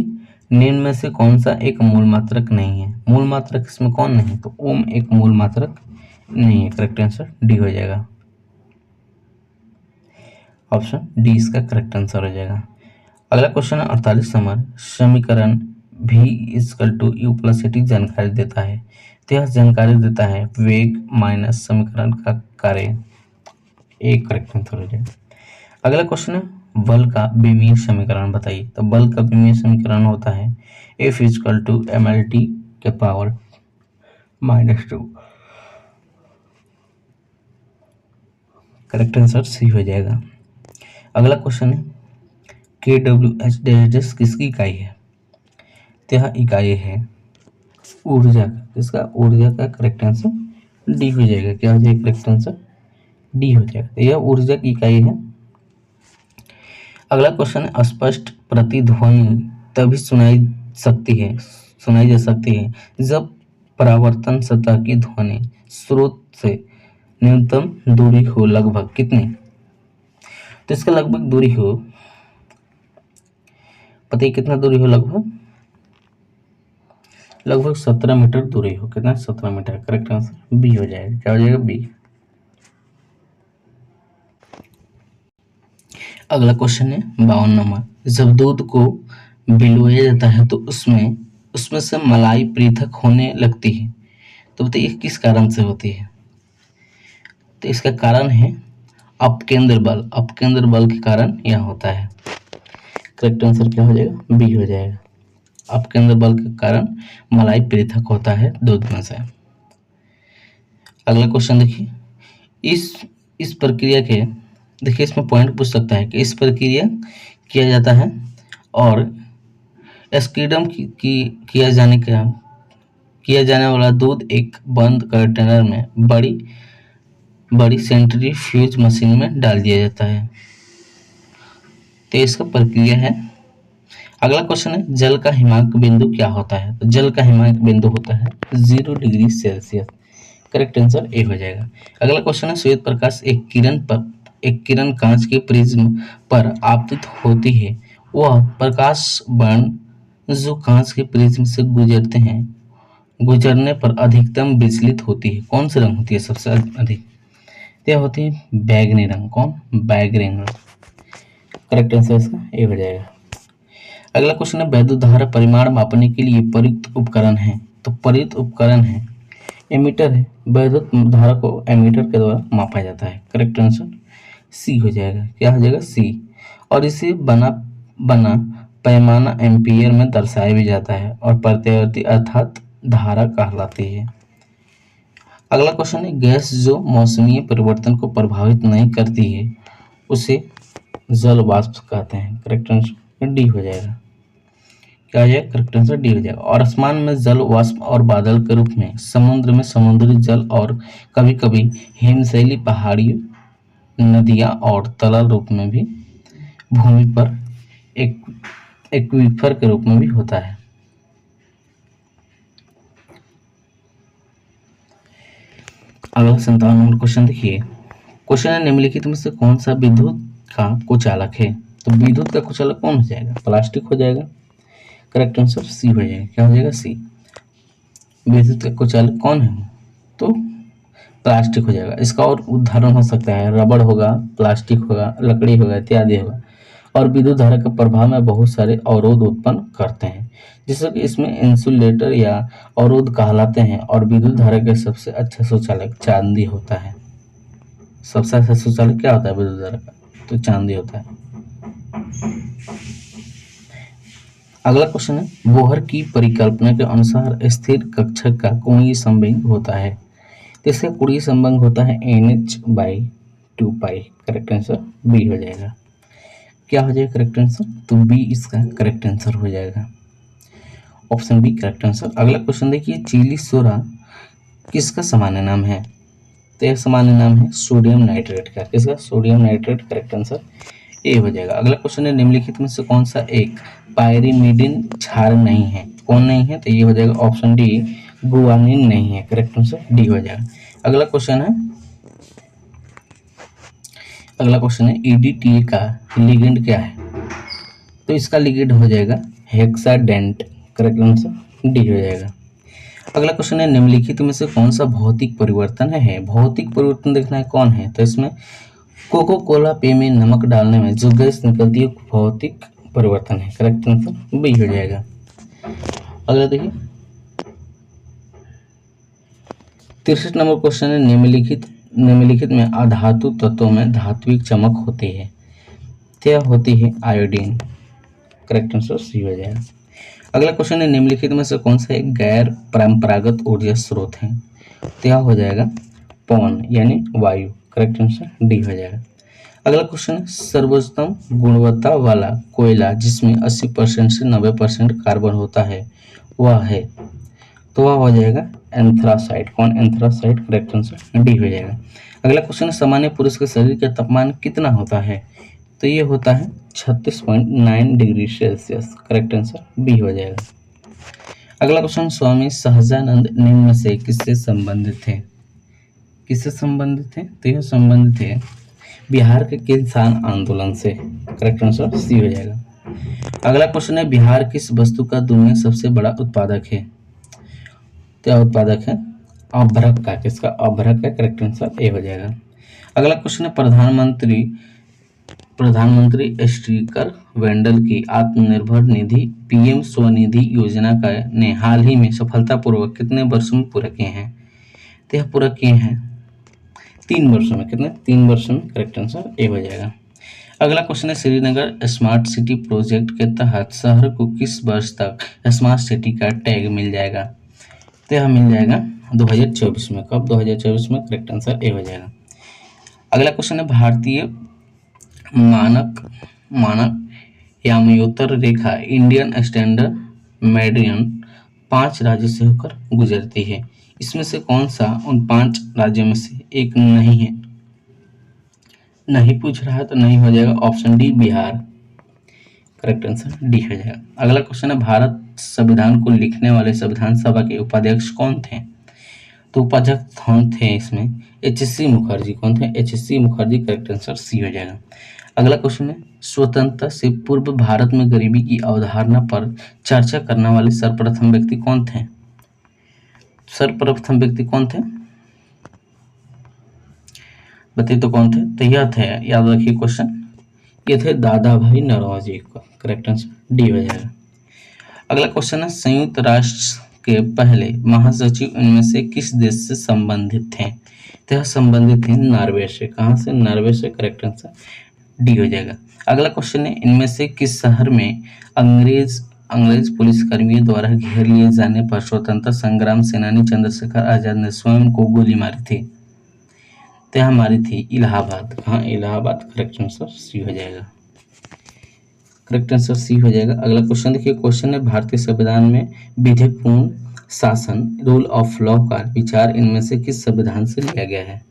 निम्न में से कौन सा एक मूल मात्रक नहीं है? मूल मात्रक इसमें कौन नहीं? तो ओम एक मूल मात्रक नहीं है। करेक्ट आंसर डी हो जाएगा। ऑप्शन डी इसका करेक्ट आंसर हो जाएगा। अगला क्वेश्चन है 48 नंबर, समीकरण v equal to u plus t जानकारी देता है। तो यह जानकारी देता है वेग माइनस समीकरण का कार्य। एक करेक्ट आंसर हो जाएगा। अगला क्वेश्चन है बल का विमीय समीकरण बताइए। तो बल का विमीय समीकरण होता है F इक्वल टू mlt के पावर -2। करेक्ट आंसर सी हो जाएगा। अगला क्वेश्चन है kWh किसकी इकाई है। तो यह इकाई है ऊर्जा का। इसका ऊर्जा का करेक्ट आंसर डी हो जाएगा। क्या हो जाएगा करेक्ट आंसर डी हो जाएगा। तो यह ऊर्जा की इकाई है। अगला क्वेश्चन है स्पष्ट प्रतिध्वनि तभी सुनाई जा सकती है जब परावर्तन सतह की ध्वनि स्रोत से न्यूनतम दूरी हो। लगभग कितनी। तो इसका लगभग दूरी हो, पता है कितना दूरी हो, लगभग 17 मीटर दूरी हो। कितना 17 मीटर। करेक्ट आंसर बी हो जाएगा। क्या हो जाएगा बी। अगला क्वेश्चन है 52 नंबर। जब दूध को बिलोया जाता है तो उसमें से मलाई पृथक होने लगती है। तो बताइए किस कारण से होती है। तो इसका कारण है अपकेंद्र बल। अपकेंद्र बल के कारण यह होता है। करेक्ट आंसर क्या हो जाएगा बी हो जाएगा। अपकेंद्र बल के कारण मलाई पृथक होता है दूध में से। अगला क्वेश्चन देखिए इस प्रक्रिया के देखिए इसमें पॉइंट पूछ सकता है कि इस प्रक्रिया किया जाता है और एस्कीडम किया जाने वाला दूध एक बंद कंटेनर में बड़ी सेंट्रीफ्यूज मशीन में डाल दिया जाता है। तो इसका प्रक्रिया है। अगला क्वेश्चन है जल का हिमांक बिंदु क्या होता है। तो जल का हिमांक बिंदु होता है 0 degree Celsius. Correct answer A हो जाएगा। अगला क्वेश्चन है श्वेत प्रकाश एक किरण कांच के प्रिज्म पर आपतित होती है। वह प्रकाश बाण जो कांच के प्रिज्म से गुजरने पर अधिकतम विचलित होती है। कौन सी रंग होती है सबसे अधिक। यह होती है बैगनी रंग। कौन बैगनी रंग। करेक्ट आंसर इसका ए हो जाएगा। अगला क्वेश्चन है वैद्युत धारा परिमाण मापने के लिए प्रयुक्त उपकरण है। तो प्रयुक्त उपकरण है एमीटर है। वैद्युत धारा को एमीटर के द्वारा मापा जाता है। करेक्ट आंसर सी हो जाएगा। क्या हो जाएगा सी। और इसे बना पैमाना एम्पियर में दर्शाया भी जाता है और प्रत्यावर्ती अर्थात धारा कहलाती है। अगला क्वेश्चन है गैस जो मौसमीय परिवर्तन को प्रभावित नहीं करती है उसे जल वाष्प कहते हैं। करेक्ट आंसर डी हो जाएगा। क्या हो जाएगा करेक्ट आंसर डी हो जाएगा। और आसमान में जल वाष्प और बादल के रूप में समुद्र में समुद्री जल और कभी कभी हिमशैली पहाड़ियों नदियां और तरल रूप में भी भूमि पर एक्वीफर के रूप में भी होता है। अगला 57 नंबर क्वेश्चन देखिए। क्वेश्चन है निम्नलिखित में से कौन सा विद्युत का कुचालक है। तो विद्युत का कुचालक कौन हो जाएगा प्लास्टिक हो जाएगा। करेक्ट आंसर सी हो जाएगा। क्या हो जाएगा सी। विद्युत का कुचालक कौन है तो प्लास्टिक हो जाएगा। इसका और उदाहरण हो सकता है रबड़ होगा, प्लास्टिक होगा, लकड़ी होगा इत्यादि होगा। और विद्युत धारा के प्रभाव में बहुत सारे अवरोध उत्पन्न करते हैं जैसे कि इसमें इंसुलेटर या अवरोध कहलाते हैं। और विद्युत धारा का सबसे अच्छा सुचालक चांदी होता है। सबसे अच्छा सुचालक क्या होता है विद्युत धारा का तो चांदी होता है। अगला क्वेश्चन है बोहर की परिकल्पना के अनुसार स्थिर कक्षक का कोणीय संवेग होता है। तो इसका कोणीय संवेग होता है NH/2π। करेक्ट आंसर बी हो जाएगा। क्या हो जाएगा करेक्ट आंसर तो बी इसका करेक्ट आंसर हो जाएगा। Option B correct answer. अगला क्वेश्चन देखिए चिली सोडा किसका सामान्य नाम है। तो यह सामान्य नाम है सोडियम नाइट्रेट का। किसका sodium nitrate. Correct answer A हो जाएगा। अगला क्वेश्चन है निम्नलिखित में से कौन सा एक पायरिमिडिन क्षार नहीं है। कौन नहीं है तो ये हो जाएगा ऑप्शन डी गुआनिन नहीं है। करेक्ट आंसर डी हो जाएगा। अगला क्वेश्चन है EDTA का लिगेंड क्या है। तो इसका लिगेंड हो जाएगा हेक्साडेंट। करेक्ट आंसर डी हो जाएगा। अगला क्वेश्चन है निम्नलिखित में से कौन सा भौतिक परिवर्तन है। भौतिक परिवर्तन देखना है कौन है तो इसमें कोको कोला पेय में नमक डालने में जो गैस निकलती है भौतिक परिवर्तन है। करेक्ट आंसर बी हो जाएगा। अगला देखिए 63 नंबर क्वेश्चन है, निम्नलिखित में अधातु तत्वों में धात्विक चमक होती है, क्या होती है? आयोडीन। करेक्ट आंसर सी हो जाएगा। अगला क्वेश्चन है, निम्नलिखित में से कौन सा एक गैर परंपरागत ऊर्जा स्रोत है? क्या हो जाएगा? पवन यानी वायु। करेक्ट आंसर डी हो जाएगा। अगला क्वेश्चन है, सर्वोत्तम गुणवत्ता वाला कोयला जिसमें 80% से 90% कार्बन होता है वह है, तो वह हो जाएगा एंथ्रासाइट। कौन? एंथ्रासाइट। करेक्ट आंसर डी हो जाएगा। अगला क्वेश्चन है, सामान्य पुरुष के शरीर का तापमान कितना होता है? तो ये होता है 36.9 degree Celsius. Correct answer B हो जाएगा। अगला क्वेश्चन, स्वामी सहजानंद निम्न में से किससे संबंधित थे? किससे संबंधित थे? तो यह संबंधित है बिहार के किसान आंदोलन से। करेक्ट आंसर सी हो जाएगा। अगला क्वेश्चन है, बिहार किस वस्तु का दुनिया में सबसे बड़ा उत्पादक है? क्या उत्पादक है? अभ्रक का। किसका? अभ्रक का। करेक्ट आंसर ए हो जाएगा। अगला क्वेश्चन है, प्रधानमंत्री स्टीकर वेंडल की आत्मनिर्भर निधि पीएम स्वनिधि योजना का ने हाल ही में सफलतापूर्वक कितने वर्षों में पूरा किए हैं? तो यह पूरा किए हैं 3 वर्षों में। कितने? 3 वर्षों में। करेक्ट आंसर ए हो जाएगा। अगला क्वेश्चन है, श्रीनगर स्मार्ट सिटी प्रोजेक्ट के तहत शहर को किस वर्ष तक स्मार्ट सिटी का टैग मिल जाएगा? तो यह मिल जाएगा 2024 में। कब? 2024 में। करेक्ट आंसर ए हो जाएगा। अगला क्वेश्चन है, भारतीय मानक याम्योत्तर रेखा इंडियन स्टैंडर्ड मेडियन 5 राज्यों से होकर गुजरती है, इसमें से कौन सा उन 5 राज्यों में से एक नहीं है? नहीं पूछ रहा है तो नहीं हो जाएगा option D Bihar. Correct answer D हो जाएगा। अगला क्वेश्चन है, भारत संविधान को लिखने वाले संविधान सभा के उपाध्यक्ष कौन थे? तो उपाध्यक्ष कौन थे इसमें? एच.सी. मुखर्जी। कौन थे? एच.सी. मुखर्जी। करेक्ट आंसर सी हो जाएगा। अगला क्वेश्चन है, स्वतंत्रता से पूर्व भारत में गरीबी की अवधारणा पर चर्चा करने वाले सर्वप्रथम व्यक्ति कौन थे? सर्वप्रथम व्यक्ति कौन थे? बताइए तो कौन थे? तो यह थे, याद रखिए क्वेश्चन, ये थे दादा भाई नौरोजी को। करेक्ट आंसर डी हो जाएगा। अगला क्वेश्चन है, संयुक्त राष्ट्र के पहले महासचिव इनमें से किस देश से संबंधित थे? तो यह संबंधित थे नॉर्वे से। कहाँ से? नॉर्वे से। करेक्ट आंसर डी हो जाएगा। अगला क्वेश्चन है, इनमें से किस शहर में अंग्रेज पुलिसकर्मियों द्वारा घेर लिए जाने पर स्वतंत्रता संग्राम सेनानी चंद्रशेखर आजाद ने स्वयं को गोली मारी थी? तो यह मारी थी इलाहाबाद। कहाँ? इलाहाबाद। करेक्ट आंसर सी हो जाएगा। करेक्ट आंसर सी हो जाएगा। अगला क्वेश्चन देखिए, क्वेश्चन है, भारतीय संविधान में विधेयकपूर्ण शासन रूल ऑफ लॉ का विचार इनमें से किस संविधान से लिया गया है?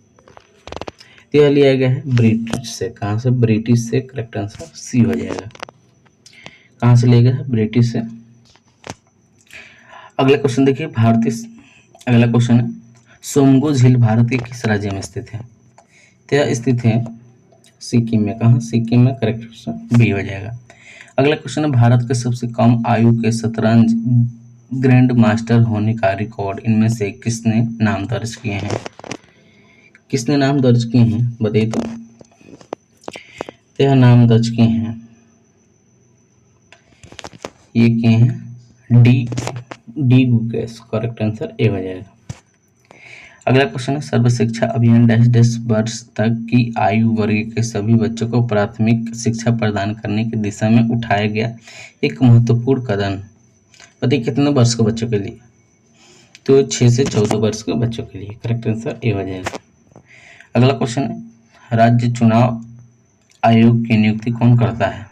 यह लिया गया है ब्रिटिश से। कहाँ से? ब्रिटिश से। करेक्ट आंसर सी हो जाएगा। कहाँ से लिया गया है? ब्रिटिश से। अगला क्वेश्चन देखिए, अगला क्वेश्चन है, सोमगो झील भारत के किस राज्य में स्थित है? तो यह स्थित है सिक्किम में। कहाँ? सिक्किम में। करेक्ट आंसर बी हो जाएगा। अगला क्वेश्चन है, भारत के सबसे कम आयु के शतरंज ग्रैंड मास्टर होने का रिकॉर्ड इनमें से किसने नाम दर्ज किए हैं? किसने नाम दर्ज किए हैं? बताइए तो। यह नाम दर्ज किए हैं, ये किए हैं D Gukesh. Correct answer A हो जाएगा। अगला क्वेश्चन है, सर्व शिक्षा अभियान डैश डैश वर्ष तक की आयु वर्ग के सभी बच्चों को प्राथमिक शिक्षा प्रदान करने की दिशा में उठाया गया एक महत्वपूर्ण कदम। बताइए कितने वर्ष के बच्चों के लिए? तो 6 से 14 वर्ष के बच्चों के लिए। करेक्ट आंसर ए हो जाएगा। अगला क्वेश्चन है, राज्य चुनाव आयोग की नियुक्ति कौन करता है?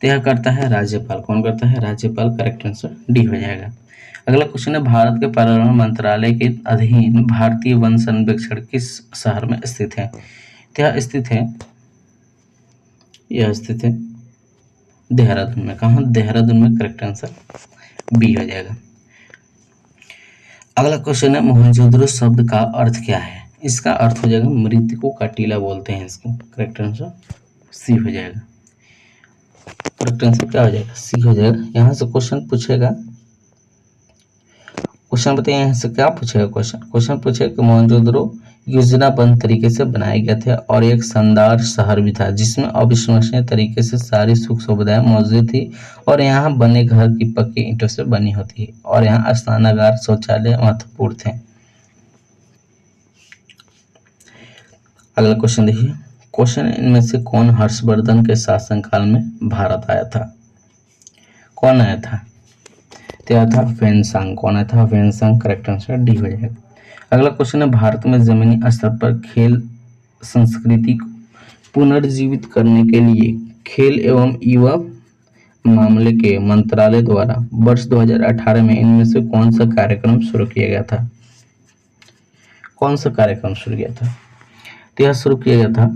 तो यह करता है राज्यपाल। कौन करता है? राज्यपाल। करेक्ट आंसर डी हो जाएगा। अगला क्वेश्चन है, भारत के पर्यावरण मंत्रालय के अधीन भारतीय वन सर्वेक्षण किस शहर में स्थित है? यह स्थित है देहरादून में। कहाँ? देहरादून में। करेक्ट आंसर बी हो जाएगा। अगला क्वेश्चन है, मोहनजोदड़ो शब्द का अर्थ क्या है? इसका अर्थ हो जाएगा मृतकों का टीला बोलते हैं इसको। करेक्ट आंसर सी हो जाएगा। करेक्ट आंसर क्या हो जाएगा? सी हो जाएगा। यहाँ से क्वेश्चन पूछेगा क्वेश्चन बताइए यहाँ से क्या पूछेगा। क्वेश्चन पूछेगा कि मोहनजोदड़ो योजनाबद्ध तरीके से बनाया गया था और एक शानदार शहर भी था जिसमें अविश्वसनीय तरीके से सारी सुख सुविधाएं मौजूद थी और यहाँ बने घर की पक्की ईंटों से बनी होती है और यहाँ स्नानागार शौचालय महत्वपूर्ण थे। अगला क्वेश्चन देखिए। क्वेश्चन इनमें से कौन हर्षवर्धन के शासनकाल में भारत आया था? कौन आया था? तो आया था वेनसांग। कौन आया था? वेनसांग। करेक्ट आंसर डी हो जाएगा। अगला क्वेश्चन है भारत में जमीनी स्तर पर खेल संस्कृति को पुनर्जीवित करने के लिए खेल एवं युवा मामले के मंत्रालय द्वारा वर्ष 2018 में इनमें से कौन सा कार्यक्रम शुरू किया गया था? कौन सा कार्यक्रम शुरू किया था? तो यह शुरू किया गया था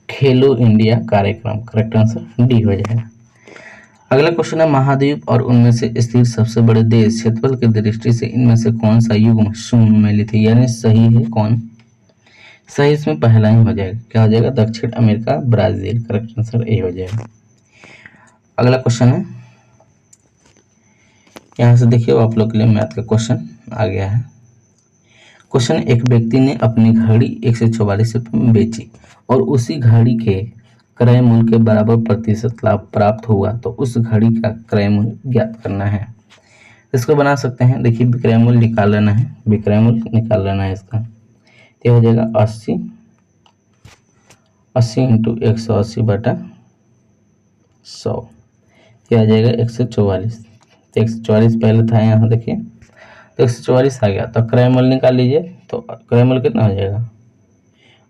खेलो इंडिया कार्यक्रम। करेक्ट आंसर डी हो जाएगा। अगला क्वेश्चन है महाद्वीप और उनमें से स्थित सबसे बड़े देश क्षेत्रफल की दृष्टि से इनमें से कौन सा युग्म सम्मिलित है, यानी सही है कौन? सही इसमें पहला ही हो जाएगा। क्या हो जाएगा? दक्षिण America, Brazil. Correct answer A हो जाएगा। अगला क्वेश्चन है, यहाँ से देखिए आप लोग के लिए मैथ का क्वेश्चन आ गया है। क्वेश्चन, एक व्यक्ति ने अपनी घड़ी 144 रुपये में बेची और उसी घड़ी के क्रय मूल्य के बराबर प्रतिशत लाभ प्राप्त हुआ तो उस घड़ी का क्रय मूल्य ज्ञात करना है। इसको बना सकते हैं। देखिए विक्रय मूल्य निकाल लेना है, विक्रय मूल्य निकाल लेना है इसका। तो हो जाएगा 80 इंटू 180 बटा 100, क्या आ जाएगा 144। तो 144 पहले था यहाँ देखिए, तो 144 आ गया। तो क्रय मूल्य निकाल लीजिए। तो क्रय मूल्य कितना हो जाएगा?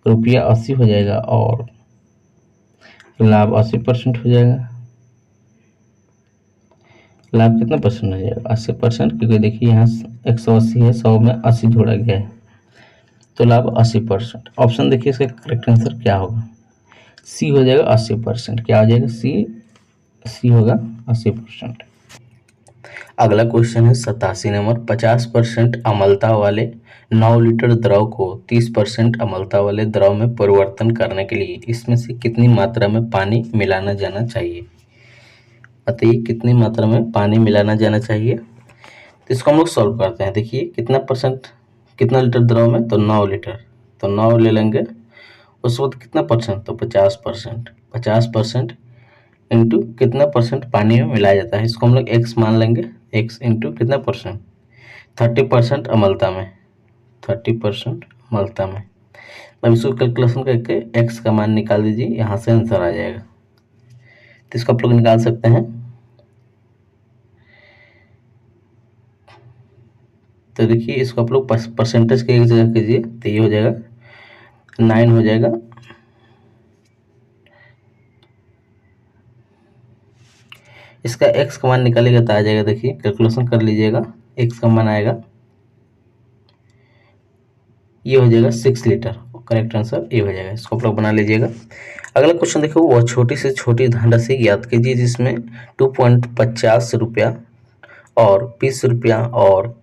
रुपया 80 हो जाएगा और लाभ 80% हो जाएगा। लाभ कितना परसेंट हो जाएगा? 80%, क्योंकि देखिए यहाँ 180 है, 100 में 80 जोड़ा गया है, तो लाभ 80%। ऑप्शन देखिए इसका करेक्ट आंसर क्या होगा? सी हो जाएगा 80%। क्या हो जाएगा? सी होगा 80%। अगला क्वेश्चन है 87 नंबर। 50% अम्लता वाले 9 लीटर द्रव को 30% अम्लता वाले द्रव में परिवर्तन करने के लिए इसमें से कितनी मात्रा में पानी मिलाना जाना चाहिए? बताइए कितनी मात्रा में पानी मिलाना जाना चाहिए। तो इसको हम लोग सॉल्व करते हैं। देखिए कितना लीटर द्रव में, तो 9 लीटर, तो 9 ले लेंगे। उस वक्त कितना परसेंट, तो 50%। 50% इंटू कितना परसेंट पानी में मिलाया जाता है, इसको हम लोग एक्स मान लेंगे। एक्स इंटू कितना परसेंट, 30% अम्लता में, 30% अम्लता में। अब इसको कैलकुलेशन करके एक्स का मान निकाल दीजिए, यहाँ से आंसर आ जाएगा। तो इसको आप लोग निकाल सकते हैं। तो देखिए इसको आप लोग परसेंटेज के एक जगह कीजिए, तो ये हो जाएगा 9 हो जाएगा। इसका एक्स का मान निकालेगा तो आ जाएगा, देखिए कैलकुलेशन कर लीजिएगा। एक्स का मान आएगा, ये हो जाएगा 6 लीटर। करेक्ट आंसर ये हो जाएगा। इसको आप लोग बना लीजिएगा। अगला क्वेश्चन देखो, वह छोटी से छोटी धनराशि ज्ञात कीजिए जिसमें 2.50 रुपया और 20 रुपया और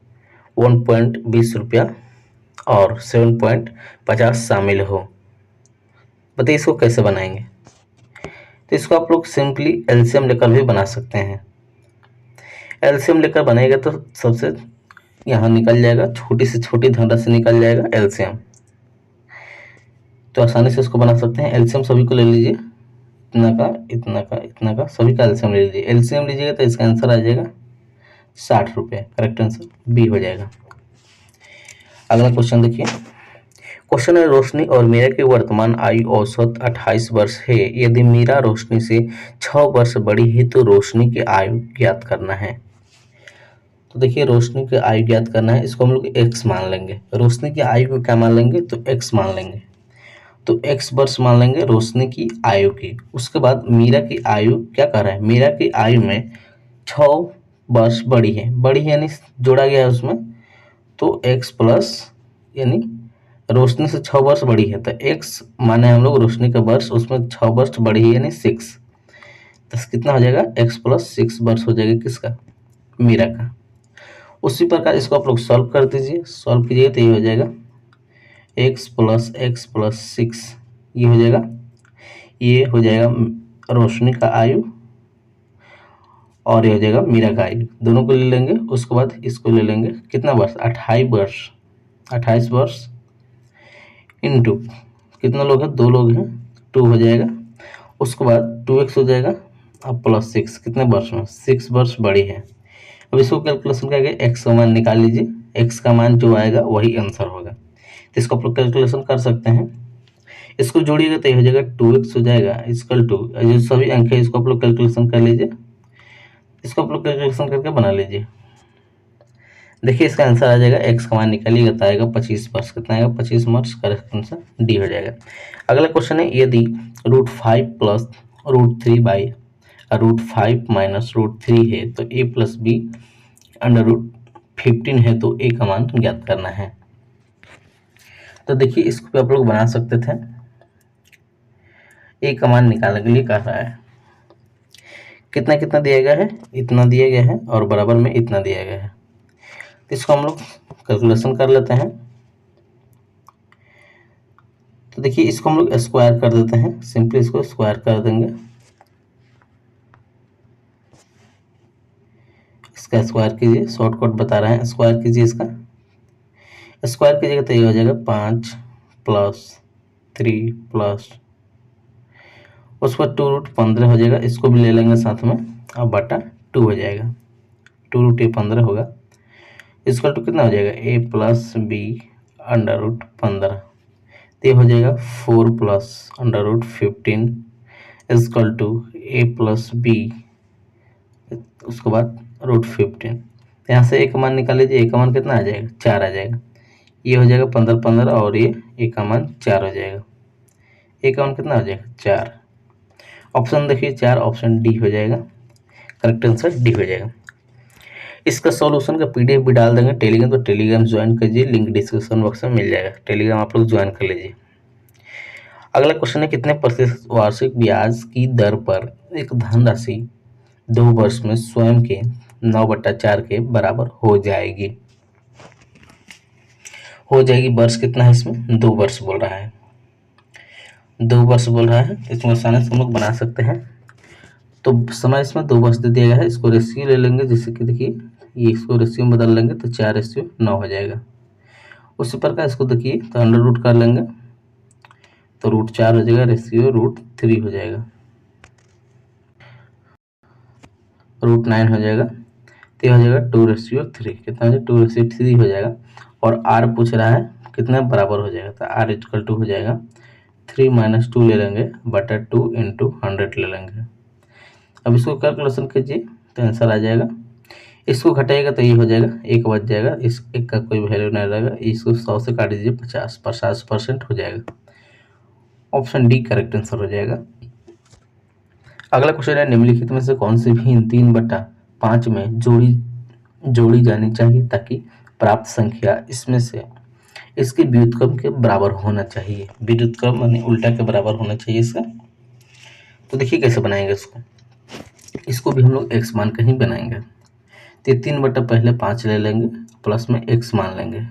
1.20 रुपया और 7.50 शामिल हो। बताइए इसको कैसे बनाएंगे। तो इसको आप लोग सिंपली एलसीएम लेकर भी बना सकते हैं। एलसीएम लेकर बनाएगा तो सबसे यहाँ निकल जाएगा, छोटी से छोटी धनराशि निकल जाएगा एलसीएम। तो आसानी से इसको बना सकते हैं। एलसीएम सभी को ले लीजिए, इतना का इतना का इतना का, सभी का एलसीएम ले लीजिए। एलसीएम लीजिएगा तो इसका आंसर आ जाएगा 60 रुपये। करेक्ट आंसर बी हो जाएगा। अगला क्वेश्चन देखिए। क्वेश्चन है, रोशनी और मीरा की वर्तमान आयु औसत 28 वर्ष है। यदि मीरा रोशनी से 6 वर्ष बड़ी है तो रोशनी की आयु ज्ञात करना है। तो देखिए रोशनी की आयु ज्ञात करना है, इसको हम लोग एक्स मान लेंगे। रोशनी की आयु को क्या मान लेंगे, तो एक्स मान लेंगे। तो एक्स वर्ष मान लेंगे रोशनी की आयु की। उसके बाद मीरा की आयु क्या कर रहा है, मीरा की आयु में 6 वर्ष बड़ी है, बड़ी है यानी जोड़ा गया है उसमें, तो एक्स प्लस, यानी रोशनी से 6 वर्ष बड़ी है तो एक्स माने हम लोग रोशनी का वर्ष, उसमें 6 वर्ष बड़ी है यानी 6। तो कितना हो जाएगा, एक्स प्लस 6 वर्ष हो जाएगा किसका, मीरा का। उसी प्रकार इसको आप लोग सॉल्व कर दीजिए। सॉल्व कीजिए तो ये हो जाएगा x प्लस 6, ये हो जाएगा, ये हो जाएगा रोशनी का आयु और ये हो जाएगा मीरा गाय, दोनों को ले लेंगे। उसके बाद इसको ले लेंगे, कितना वर्ष, 28 वर्ष, 28 वर्ष इंटू कितना लोग हैं, 2 लोग हैं, 2 हो जाएगा। उसके बाद 2x हो जाएगा अब प्लस 6, कितने वर्ष में, 6 वर्ष बड़ी है। अब इसको कैलकुलेशन करके x का मान निकाल लीजिए, x का मान जो आएगा वही आंसर होगा। तो इसको आप लोग कैलकुलेशन कर सकते हैं। इसको जोड़िएगा तो ये हो जाएगा 2x हो जाएगा इक्वल टू, जो सभी अंक है इसको आप लोग कैलकुलेशन कर लीजिए, इसको आप लोग कैलकुलेशन करके बना लीजिए। देखिए इसका आंसर आ जाएगा, x का मान निकालिएगा तो आएगा 25 वर्ष, कितना आएगा 25 वर्ष, करेक्ट आंसर डी हो जाएगा। अगला क्वेश्चन है, यदि √5 प्लस √3 बाई √5 माइनस √3 है तो a प्लस बी √15 है तो a का मान ज्ञात करना है। तो देखिए इसको भी आप लोग बना सकते थे, a का मान निकालने के लिए कह रहा है, कितना कितना दिया गया है, इतना दिया गया है और बराबर में इतना दिया गया है। तो इसको हम लोग कैलकुलेशन कर लेते हैं। तो देखिए इसको हम लोग स्क्वायर कर देते हैं, सिंपली इसको स्क्वायर कर देंगे, इसका स्क्वायर कीजिए, शॉर्टकट बता रहे हैं, स्क्वायर कीजिए, इसका स्क्वायर कीजिएगा तो ये हो जाएगा 5 प्लस 3 प्लस उस पर 2√15 हो जाएगा, इसको भी ले लेंगे साथ में और बटा 2 हो जाएगा, 2√15 होगा, इसका टू कितना हो जाएगा, a प्लस बी √15, तो ये हो जाएगा 4 plus √15 equal to a plus b, उसके बाद √15। यहाँ से a का मान निकाल लीजिए, a का मान कितना आ जाएगा, 4 आ जाएगा, ये हो जाएगा 15 15 और ये a का मान 4 हो जाएगा, a का मान कितना हो जाएगा 4। ऑप्शन देखिए 4, ऑप्शन डी हो जाएगा, करेक्ट आंसर डी हो जाएगा। इसका सॉल्यूशन का पीडीएफ भी डाल देंगे टेलीग्राम, तो टेलीग्राम ज्वाइन कीजिए, लिंक डिस्क्रिप्शन बॉक्स में मिल जाएगा, टेलीग्राम आप लोग ज्वाइन कर लीजिए। अगला क्वेश्चन है, कितने प्रतिशत वार्षिक ब्याज की दर पर एक धनराशि 2 वर्ष में स्वयं के 9/4 के बराबर हो जाएगी। हो जाएगी वर्ष कितना है इसमें, 2 वर्ष बोल रहा है, 2 वर्ष बोल रहा है, इसमें आसानी से हम लोग बना सकते हैं। तो समय इसमें 2 वर्ष दे दिया गया है, इसको रेशियो ले लेंगे, जैसे कि देखिए ये इसको रेशियो में बदल लेंगे तो 4:9 हो जाएगा। उसी प्रकार इसको देखिए तो अंडर रूट कर लेंगे तो √4 हो जाएगा, रेशियो √3 हो जाएगा, √9 हो जाएगा, तो हो जाएगा 2:3, कितना हो जाएगा 2:3 हो जाएगा। और r पूछ रहा है कितना बराबर हो जाएगा, तो r इक्वल टू हो जाएगा 3 - 2 ले लेंगे बटा 2 × 100 ले लेंगे। अब इसको कैलकुलेशन कीजिए तो आंसर आ जाएगा, इसको घटाइएगा तो ये हो जाएगा 1 बच जाएगा, इस 1 का कोई वैल्यू नहीं रहेगा, इसको 100 से काट दीजिए 50% हो जाएगा, ऑप्शन डी करेक्ट आंसर हो जाएगा। अगला क्वेश्चन है, निम्नलिखित में से कौन सी भी 3/5 में जोड़ी जानी चाहिए ताकि प्राप्त संख्या इसमें से इसके व्युत्क्रम के बराबर होना चाहिए, व्युत्क्रम यानी उल्टा के बराबर होना चाहिए इसका। तो देखिए कैसे बनाएंगे इसको भी हम लोग x मान का ही बनाएंगे। तो 3/5 ले लेंगे, प्लस में x मान लेंगे,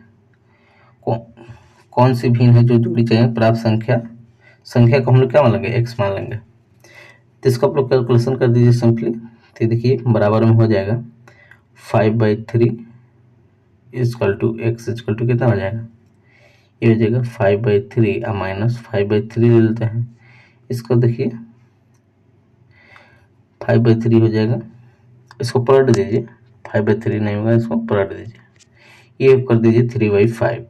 कौन सी भिन्न है जो जोड़ी चाहिए प्राप्त संख्या को हम लोग क्या मान लेंगे, x मान लेंगे। तो इसको आप लोग कैलकुलेशन कर दीजिए सिंपली, तो देखिए बराबर में हो जाएगा 5/3 equal to x equal to कितना हो जाएगा, ये हो जाएगा 5/3 और -5/3 ले लेते हैं, इसको देखिए 5/3 हो जाएगा, इसको पलट दीजिए, 5/3 नहीं होगा, इसको पलट दीजिए, ये कर दीजिए 3/5।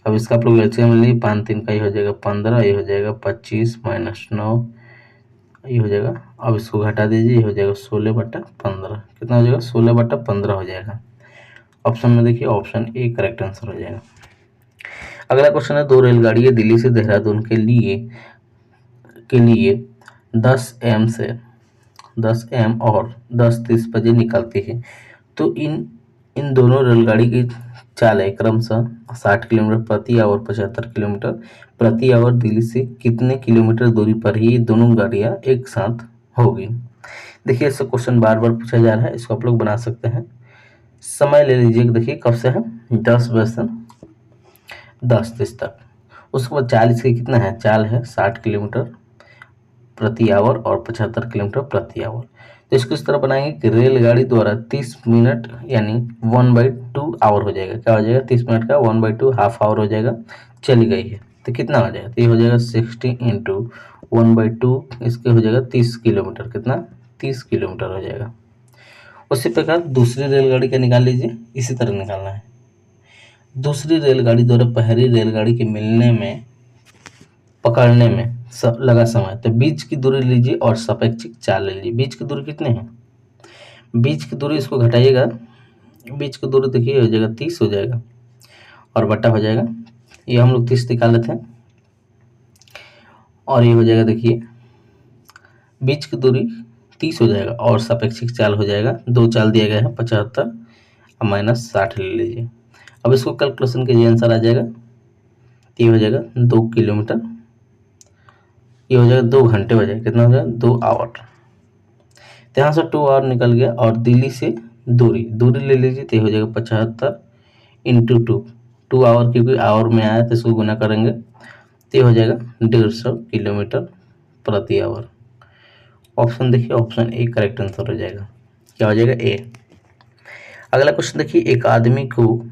अब इसका आप लोग एलसीएम ले लीजिए, 5 3 का ये हो जाएगा 15, ये हो जाएगा 25 - 9 ये हो जाएगा। अब इसको घटा दीजिए, ये हो जाएगा 16/15, कितना हो जाएगा 16/15 हो जाएगा। ऑप्शन में देखिए ऑप्शन ए करेक्ट आंसर हो जाएगा। अगला क्वेश्चन है, 2 रेलगाड़ियाँ दिल्ली से देहरादून के लिए 10 am और 10:30 बजे निकलती है, तो इन दोनों रेलगाड़ी की चालें क्रमशः 60 किलोमीटर प्रति आवर 75 किलोमीटर प्रति आवर दिल्ली से कितने किलोमीटर दूरी पर ही ये दोनों गाड़ियाँ एक साथ होगी। देखिए इससे क्वेश्चन बार बार पूछा जा रहा है, इसको आप लोग बना सकते हैं। समय ले लीजिए, देखिए कब से है, 10 बजे से 10:30 तक। उसके बाद चाल इसकी कितना है, चाल है 60 किलोमीटर प्रति आवर और 75 किलोमीटर प्रति आवर। तो इसको इस तरह बनाएंगे कि रेलगाड़ी द्वारा 30 मिनट यानी 1/2 आवर हो जाएगा। क्या हो जाएगा? 30 मिनट का 1/2 हाफ आवर हो जाएगा, चली गई है। तो कितना हो जाएगा? तो ये हो जाएगा 60 इंटू 1/2, इसके हो जाएगा 30 किलोमीटर। कितना? 30 किलोमीटर हो जाएगा। उसी प्रकार दूसरी रेलगाड़ी का निकाल लीजिए, इसी तरह निकालना है। दूसरी रेलगाड़ी द्वारा पहली रेलगाड़ी के मिलने में पकड़ने में लगा समय, तो बीच की दूरी लीजिए और सापेक्षिक चाल ले लीजिए। बीच की दूरी कितनी है? बीच की दूरी इसको घटाइएगा, बीच की दूरी देखिए हो जाएगा 30 हो जाएगा और बटा हो जाएगा, ये हम लोग 30 निकाल लेते हैं और ये हो जाएगा देखिए बीच की दूरी 30 हो जाएगा और सापेक्षिक चाल हो जाएगा, 2 चाल दिया गया है 75 माइनस 60 ले लीजिए। अब इसको कैलकुलेशन कीजिए, आंसर आ जाएगा। ये हो जाएगा 2 किलोमीटर, ये हो जाएगा 2 घंटे हो जाएगा। कितना हो जाएगा? 2 आवर। तो यहाँ से 2 आवर निकल गया और दिल्ली से दूरी ले लीजिए, तो ये हो जाएगा 75 इंटू 2 आवर, क्योंकि आवर में आया तो इसको गुना करेंगे, तो ये हो जाएगा 150 किलोमीटर प्रति आवर। ऑप्शन देखिए, ऑप्शन ए करेक्ट आंसर हो जाएगा। क्या हो जाएगा? ए। अगला क्वेश्चन देखिए, एक आदमी को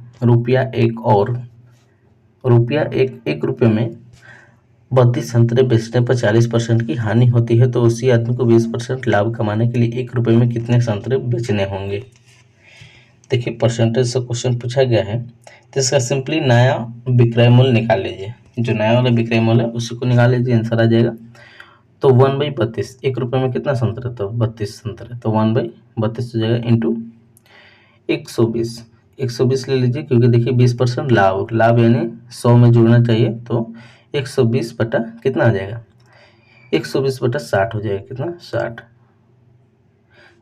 एक रुपये में 32 संतरे बेचने पर 40% की हानि होती है, तो उसी आदमी को 20% लाभ कमाने के लिए 1 रुपये में कितने संतरे बेचने होंगे? देखिए परसेंटेज से क्वेश्चन पूछा गया है, तो इसका सिंपली नया विक्रय मूल्य निकाल लीजिए। जो नया वाला विक्रय मूल्य है उसी को निकाल लीजिए, आंसर आ जाएगा। तो 1/32, 1 रुपये में कितना संतरे? तो 32 संतरे, तो 1/32 हो जाएगा इंटू 120। 120 ले लीजिए, क्योंकि देखिए 20% लाभ यानी 100 में जुड़ना चाहिए, तो 120 बटा कितना आ जाएगा? 120 बटा 60 हो जाएगा। कितना?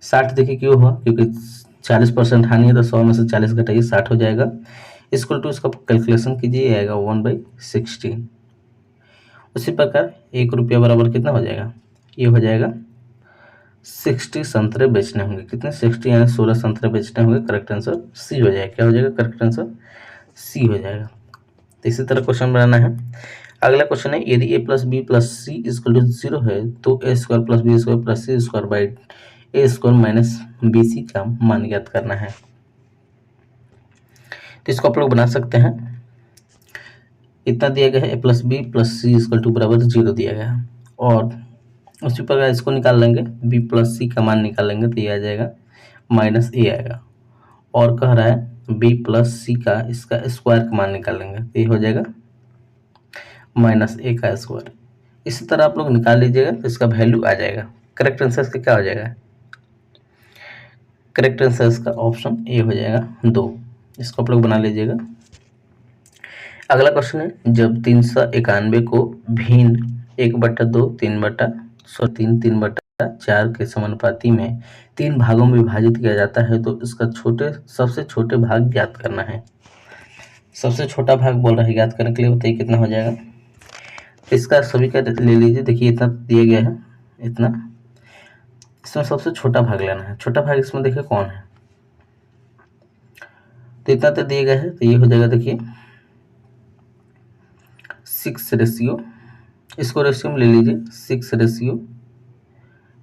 60 देखिए क्यों हुआ? क्योंकि 40% हानि है, तो 100 में से 40 घटाइए, 60 हो जाएगा। इक्वल टू इसका कैलकुलेशन कीजिए, आएगा 1/16। उसी प्रकार 1 रुपया बराबर कितना हो जाएगा? ये हो जाएगा 60 संतरे बेचने होंगे। कितने? 60 यानी 16 संतरे बेचने होंगे। करेक्ट आंसर सी हो जाएगा। क्या हो जाएगा? करेक्ट आंसर सी हो जाएगा। तो इसी तरह क्वेश्चन बनाना है। अगला क्वेश्चन है, यदि a plus B plus C equal to 0 है, तो a square plus B square plus C square by a square minus B C का मान ज्ञात करना है। तो इसको आप लोग बना सकते हैं। इतना दिया गया है, a plus B plus C equal to बराबर 0 दिया गया है, और उसी प्रकार इसको निकाल लेंगे, b प्लस सी का मान निकालेंगे, तो ये आ जाएगा माइनस ए आएगा। और कह रहा है b प्लस सी का इसका स्क्वायर का मान निकालेंगे, तो ये हो जाएगा माइनस ए का स्क्वायर। इसी तरह आप लोग निकाल लीजिएगा, तो इसका वैल्यू आ जाएगा। करेक्ट आंसर इसका क्या हो जाएगा? करेक्ट आंसर इसका ऑप्शन ए हो जाएगा 2। इसको आप लोग बना लीजिएगा। अगला क्वेश्चन है, जब 391 को भिन्न 1/2 3/4 के समानुपाती में 3 भागों में विभाजित किया जाता है, तो इसका सबसे छोटे भाग ज्ञात करना है। सबसे छोटा भाग बोल रहा है ज्ञात करने के लिए, बताइए कितना हो जाएगा? इसका सभी का ले लीजिए, देखिए इतना दिया गया है, इतना, इसमें सबसे छोटा भाग लेना है। छोटा भाग इसमें देखिए कौन है, तो इतना तो दिया गया है, तो ये हो जाएगा देखिए 6 रेशियो, इसको रेशियो में ले लीजिए 6 रेशियो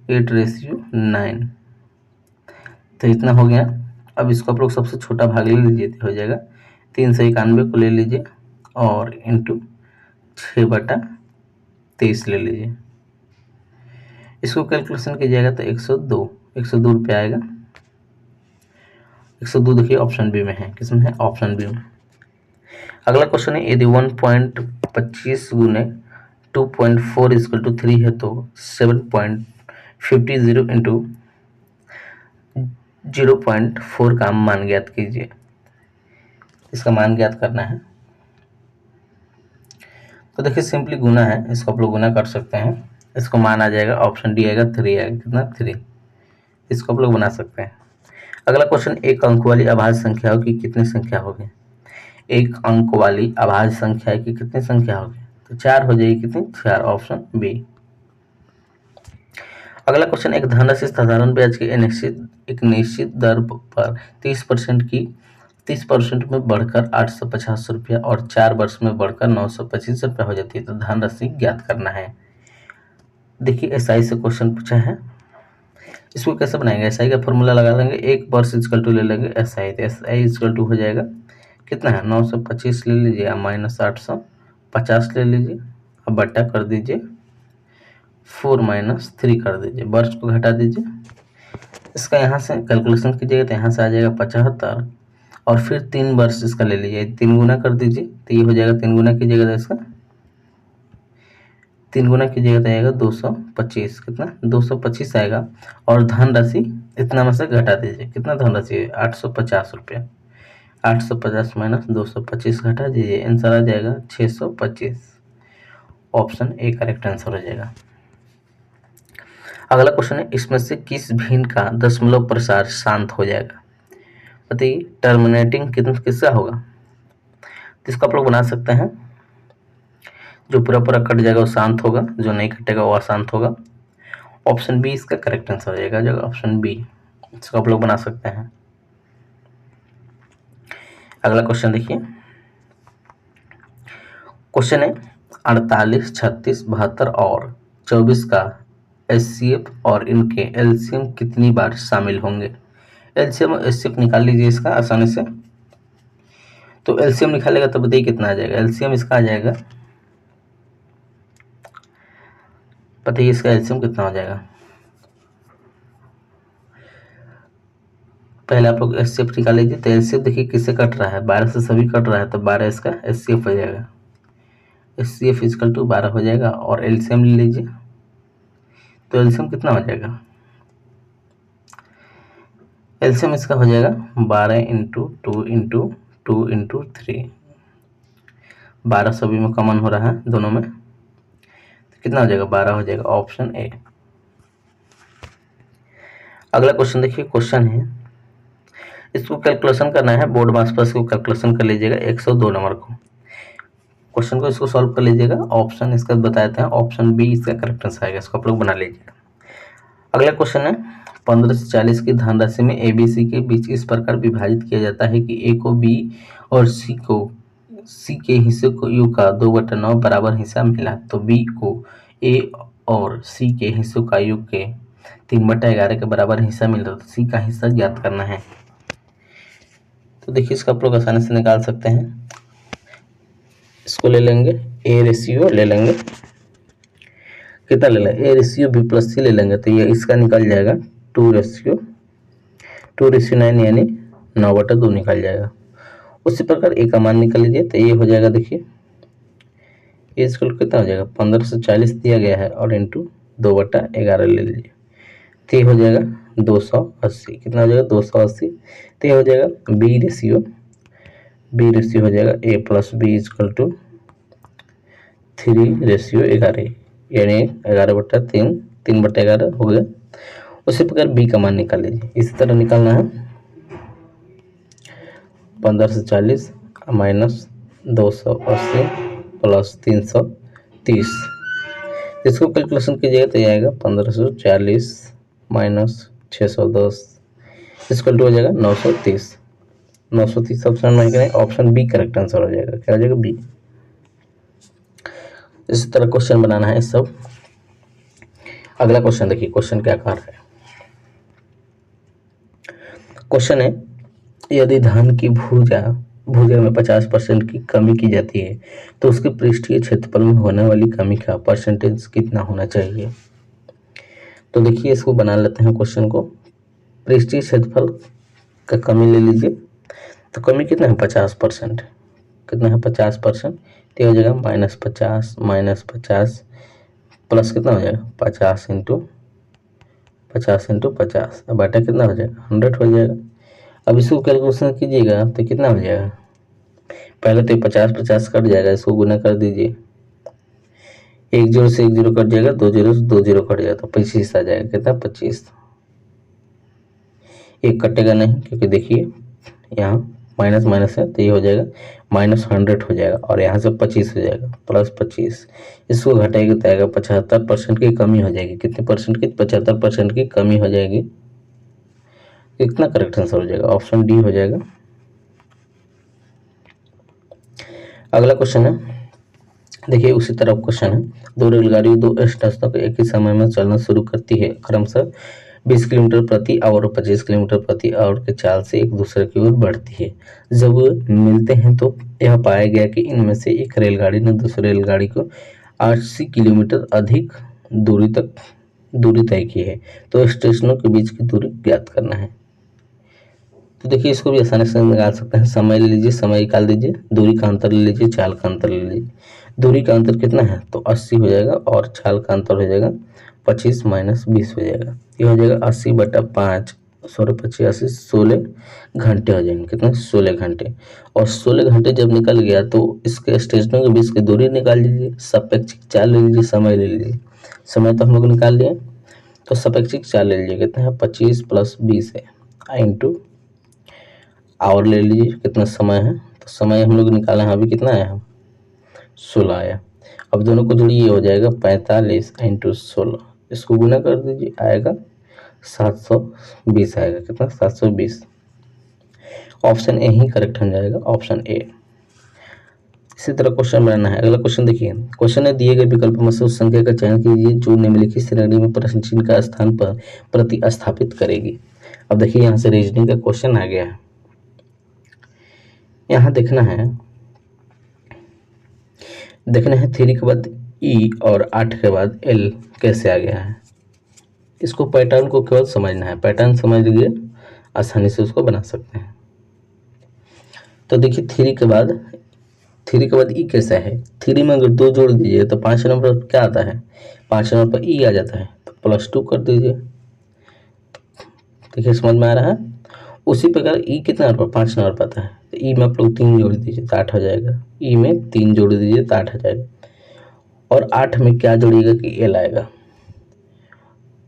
8 रेशियो 9, तो इतना हो गया। अब इसको आप लोग सबसे छोटा भाग ले लीजिए, तो हो जाएगा 391 को ले लीजिए और इंटू 6/23 ले लीजिए। इसको कैलकुलेशन कीजिएगा तो 102 रुपये आएगा। 102 देखिए ऑप्शन बी में है। किसमें है? ऑप्शन बी में। अगला क्वेश्चन है, यदि 1.25 गुने 2.4 इक्वल टू 3 है, तो 7.50 इंटू 0.4 का मान ज्ञात कीजिए। इसका मान ज्ञात करना है, तो देखिए सिंपली गुना है, इसको आप लोग गुना कर सकते हैं। इसको मान आ जाएगा, ऑप्शन डी आएगा 3 आएगा। कितना? 3। इसको आप लोग बना सकते हैं। अगला क्वेश्चन, एक अंक वाली अभाज्य संख्याओं की कितनी संख्या होगी? एक अंक वाली अभाज्य संख्या की कितनी संख्या होगी? तो 4 हो जाएगी। कितनी? 4, ऑप्शन बी। अगला क्वेश्चन, एक धनराशि साधारण ब्याज की एक निश्चित दर पर 30% में बढ़कर 850 रुपया और 4 वर्ष में बढ़कर 925 रुपया हो जाती है, तो धनराशि ज्ञात करना है। देखिए एसआई से क्वेश्चन पूछा है, इसको कैसे बनाएंगे, एस आई का फॉर्मूला लगा लेंगे, एक वर्ष इजकल टू ले लेंगे एस आई, तो एस आई इजकल टू हो जाएगा कितना है 925 ले लीजिए, माइनस 850 ले लीजिए, अब बट्टा कर दीजिए 4 माइनस 3 कर दीजिए, वर्ष को घटा दीजिए। इसका यहाँ से कैलकुलेशन कीजिएगा तो यहाँ से आ जाएगा 75 और फिर 3 वर्ष इसका ले लीजिए, 3 गुना कर दीजिए तो ये हो जाएगा, 3 गुना कीजिएगा तो इसका 3 गुना कीजिएगा तो आएगा 225, कितना 225 आएगा। और धनराशि इतना में से घटा दीजिए, कितना धनराशि है 850 रुपया, 850 माइनस 225 घटा दीजिए, आंसर आ जाएगा 625। ऑप्शन ए करेक्ट आंसर हो जाएगा। अगला क्वेश्चन है, इसमें से किस भिन्न का दशमलव प्रसार शांत हो जाएगा, बताइए टर्मिनेटिंग किसका होगा। तो इसको आप लोग बना सकते हैं, जो पूरा पूरा कट जाएगा वो शांत होगा, जो नहीं कटेगा वो अशांत होगा। ऑप्शन बी इसका करेक्ट आंसर हो जाएगा, जो ऑप्शन बी, इसको आप लोग बना सकते हैं। अगला क्वेश्चन देखिए, क्वेश्चन है 48, 36, 72 और 24 का एचसीएफ और इनके एलसीएम कितनी बार शामिल होंगे। एलसीएम और एचसीएफ निकाल लीजिए इसका आसानी से। तो एलसीएम निकालेगा तो बताइए कितना आ जाएगा, एलसीएम इसका आ जाएगा, बताइए इसका एलसीएम कितना हो जाएगा। पहले आप लोग एचसीएफ निकाल लीजिए, तो एचसीएफ देखिए किससे कट रहा है, 12 से सभी कट रहा है, तो 12 इसका एचसीएफ हो जाएगा, एचसीएफ इक्वल टू 12 हो जाएगा। और एलसीएम ले लीजिए, तो एलसीएम कितना हो जाएगा, एलसीएम इसका हो जाएगा 12 इंटू 2 इंटू 2 इंटू 3, 12 सभी में कॉमन हो रहा है दोनों में, तो कितना हो जाएगा 12 हो जाएगा, ऑप्शन ए। अगला क्वेश्चन देखिए, क्वेश्चन है, इसको कैलकुलेशन करना है, बोर्ड मास पर इसको कैलकुलेशन कर लीजिएगा 102 नंबर को, क्वेश्चन को इसको सॉल्व कर लीजिएगा। ऑप्शन इसका बताते हैं, ऑप्शन बी इसका करेक्ट आंसर आएगा, इसको आप लोग बना लीजिएगा। अगला क्वेश्चन है, 15 से 40 की धनराशि में ए बी सी के बीच इस प्रकार विभाजित किया जाता है कि ए को बी और सी के हिस्से को यू का 2/9 बराबर हिस्सा मिला, तो बी को ए और सी के हिस्सों का यू के 3/11 के बराबर हिस्सा मिल रहा, तो सी का हिस्सा ज्ञात करना है। तो देखिए इसका आप लोग आसानी से निकाल सकते हैं, इसको ले लेंगे, ए रेशियो ले लेंगे, कितना ले लेंगे, ए रेशियो बी प्लस सी ले लेंगे, तो ये इसका निकल जाएगा 2:9 यानी 9/2 निकल जाएगा। उसी प्रकार ए का मान निकल लीजिए, तो ये हो जाएगा, देखिए ए स्क्वायर कितना हो जाएगा, 15 से 40 दिया गया है और इंटू 2/11 ले लीजिए, तो ये हो जाएगा 280, कितना हो जाएगा 280, तो ये हो जाएगा बी रेशियो हो जाएगा ए प्लस बी इजकल टू 3:11 यानी 11/3, 3/11 हो गया। उसी प्रकार बी का मान निकाल लीजिए, इसी तरह निकालना है, 15 से 40 माइनस 280 प्लस 330, इसको कैलकुलेशन कीजिएगा तो ये आएगा 1540 माइनस 610 इसको हो जाएगा 930, 930 ऑप्शन में करें, ऑप्शन बी करेक्ट आंसर हो जाएगा, क्या हो जाएगा बी। इसी तरह क्वेश्चन बनाना है सब। अगला क्वेश्चन देखिए, क्वेश्चन क्या आकार है, क्वेश्चन है, यदि धान की भूजा में 50% की कमी की जाती है तो उसके पृष्ठीय क्षेत्रफल में होने वाली कमी का परसेंटेज कितना होना चाहिए। तो देखिए इसको बना लेते हैं क्वेश्चन को, पृष्ठीय क्षेत्रफल का कमी ले लीजिए, तो कमी कितना है 50%, कितना है 50%, तो हो जाएगा -50 -50 प्लस कितना हो जाएगा 50 इंटू 50, अब बाटा कितना हो जाएगा 100 हो जाएगा। अब इसको कैलकुलेशन कीजिएगा तो कितना हो जाएगा, पहले तो 50 कट जाएगा, इसको गुना कर दीजिए, 1 0 से 1 0 कट जाएगा, 2 0 से 2 0 कट जाएगा, तो 25 आ जाएगा, कितना 25, एक कटेगा नहीं क्योंकि देखिए यहाँ माइनस माइनस है, तो ये हो जाएगा -100 हो जाएगा, और यहाँ से 25 हो जाएगा प्लस 25, इसको घटाएगा तो आएगा 75% की कमी हो जाएगी, कितने परसेंट की 75% की कमी हो जाएगी, कितना करेक्ट आंसर हो जाएगा, ऑप्शन डी हो जाएगा। अगला क्वेश्चन है, देखिए उसी तरह क्वेश्चन है, 2 रेलगाड़ी 2 स्टेशनों को एक ही समय में चलना शुरू करती है, क्रमशः 20 किलोमीटर प्रति आवर और 25 किलोमीटर प्रति आवर के चाल से एक दूसरे की ओर बढ़ती है। जब मिलते हैं तो यह पाया गया कि इनमें से एक रेलगाड़ी ने दूसरी रेलगाड़ी को 80 किलोमीटर अधिक दूरी तय की है। तो स्टेशनों के बीच की दूरी ज्ञात करना है। तो देखिए इसको भी आसानी से निकाल सकते हैं। समय ले लीजिए, समय निकाल दीजिए, दूरी का अंतर ले लीजिए, चाल का अंतर ले लीजिए। दूरी का अंतर कितना है तो 80 हो जाएगा और चाल का अंतर हो जाएगा 25 माइनस 20 हो जाएगा। ये हो जाएगा 80/5 16 16 घंटे हो जाएंगे। कितना 16 घंटे। और 16 घंटे जब निकल गया तो इसके स्टेशनों के बीच की दूरी निकाल लीजिए, सापेक्षिक चाल ले लीजिए, समय ले लीजिए। समय तो हम लोग निकाल लिए, तो सापेक्षिक चाल ले लीजिए। कितना है 25 + 20 है इंटू आवर ले लीजिए। कितना समय है तो समय हम लोग निकाला है अभी, कितना आया 16 आया। अब दोनों को जोड़िए, हो जाएगा 45 × 16। इसको गुना कर दीजिए, आएगा 720 आएगा। कितना 720। ऑप्शन ए ही करेक्ट हो जाएगा, ऑप्शन ए। इसी तरह क्वेश्चन बनाना है। अगला क्वेश्चन देखिए, क्वेश्चन है दिए गए विकल्प में से उस संख्या का चयन कीजिए जो निम्नलिखित श्रेणी में प्रश्न चिन्ह का स्थान पर प्रतिस्थापित करेगी। अब देखिए यहाँ से रीजनिंग का क्वेश्चन आ गया है। यहाँ देखना है 3 के बाद ई और 8 के बाद एल कैसे आ गया है। इसको पैटर्न को केवल समझना है, पैटर्न समझ लीजिए, आसानी से उसको बना सकते हैं। तो देखिए 3 के बाद ई कैसा है। 3 में अगर 2 जोड़ दीजिए तो 5 नंबर पर क्या आता है, 5 नंबर पर ई आ जाता है, तो +2 कर दीजिए। देखिए समझ में आ रहा है। उसी प्रकार ई कितना नंबर 5 नंबर पर आता है, तो ई में आप लोग 3 जोड़ दीजिए तो 8 हो जाएगा। ई में 3 जोड़ दीजिए तो 8 हो जाएगा। और 8 में क्या जोड़िएगा कि एल आएगा।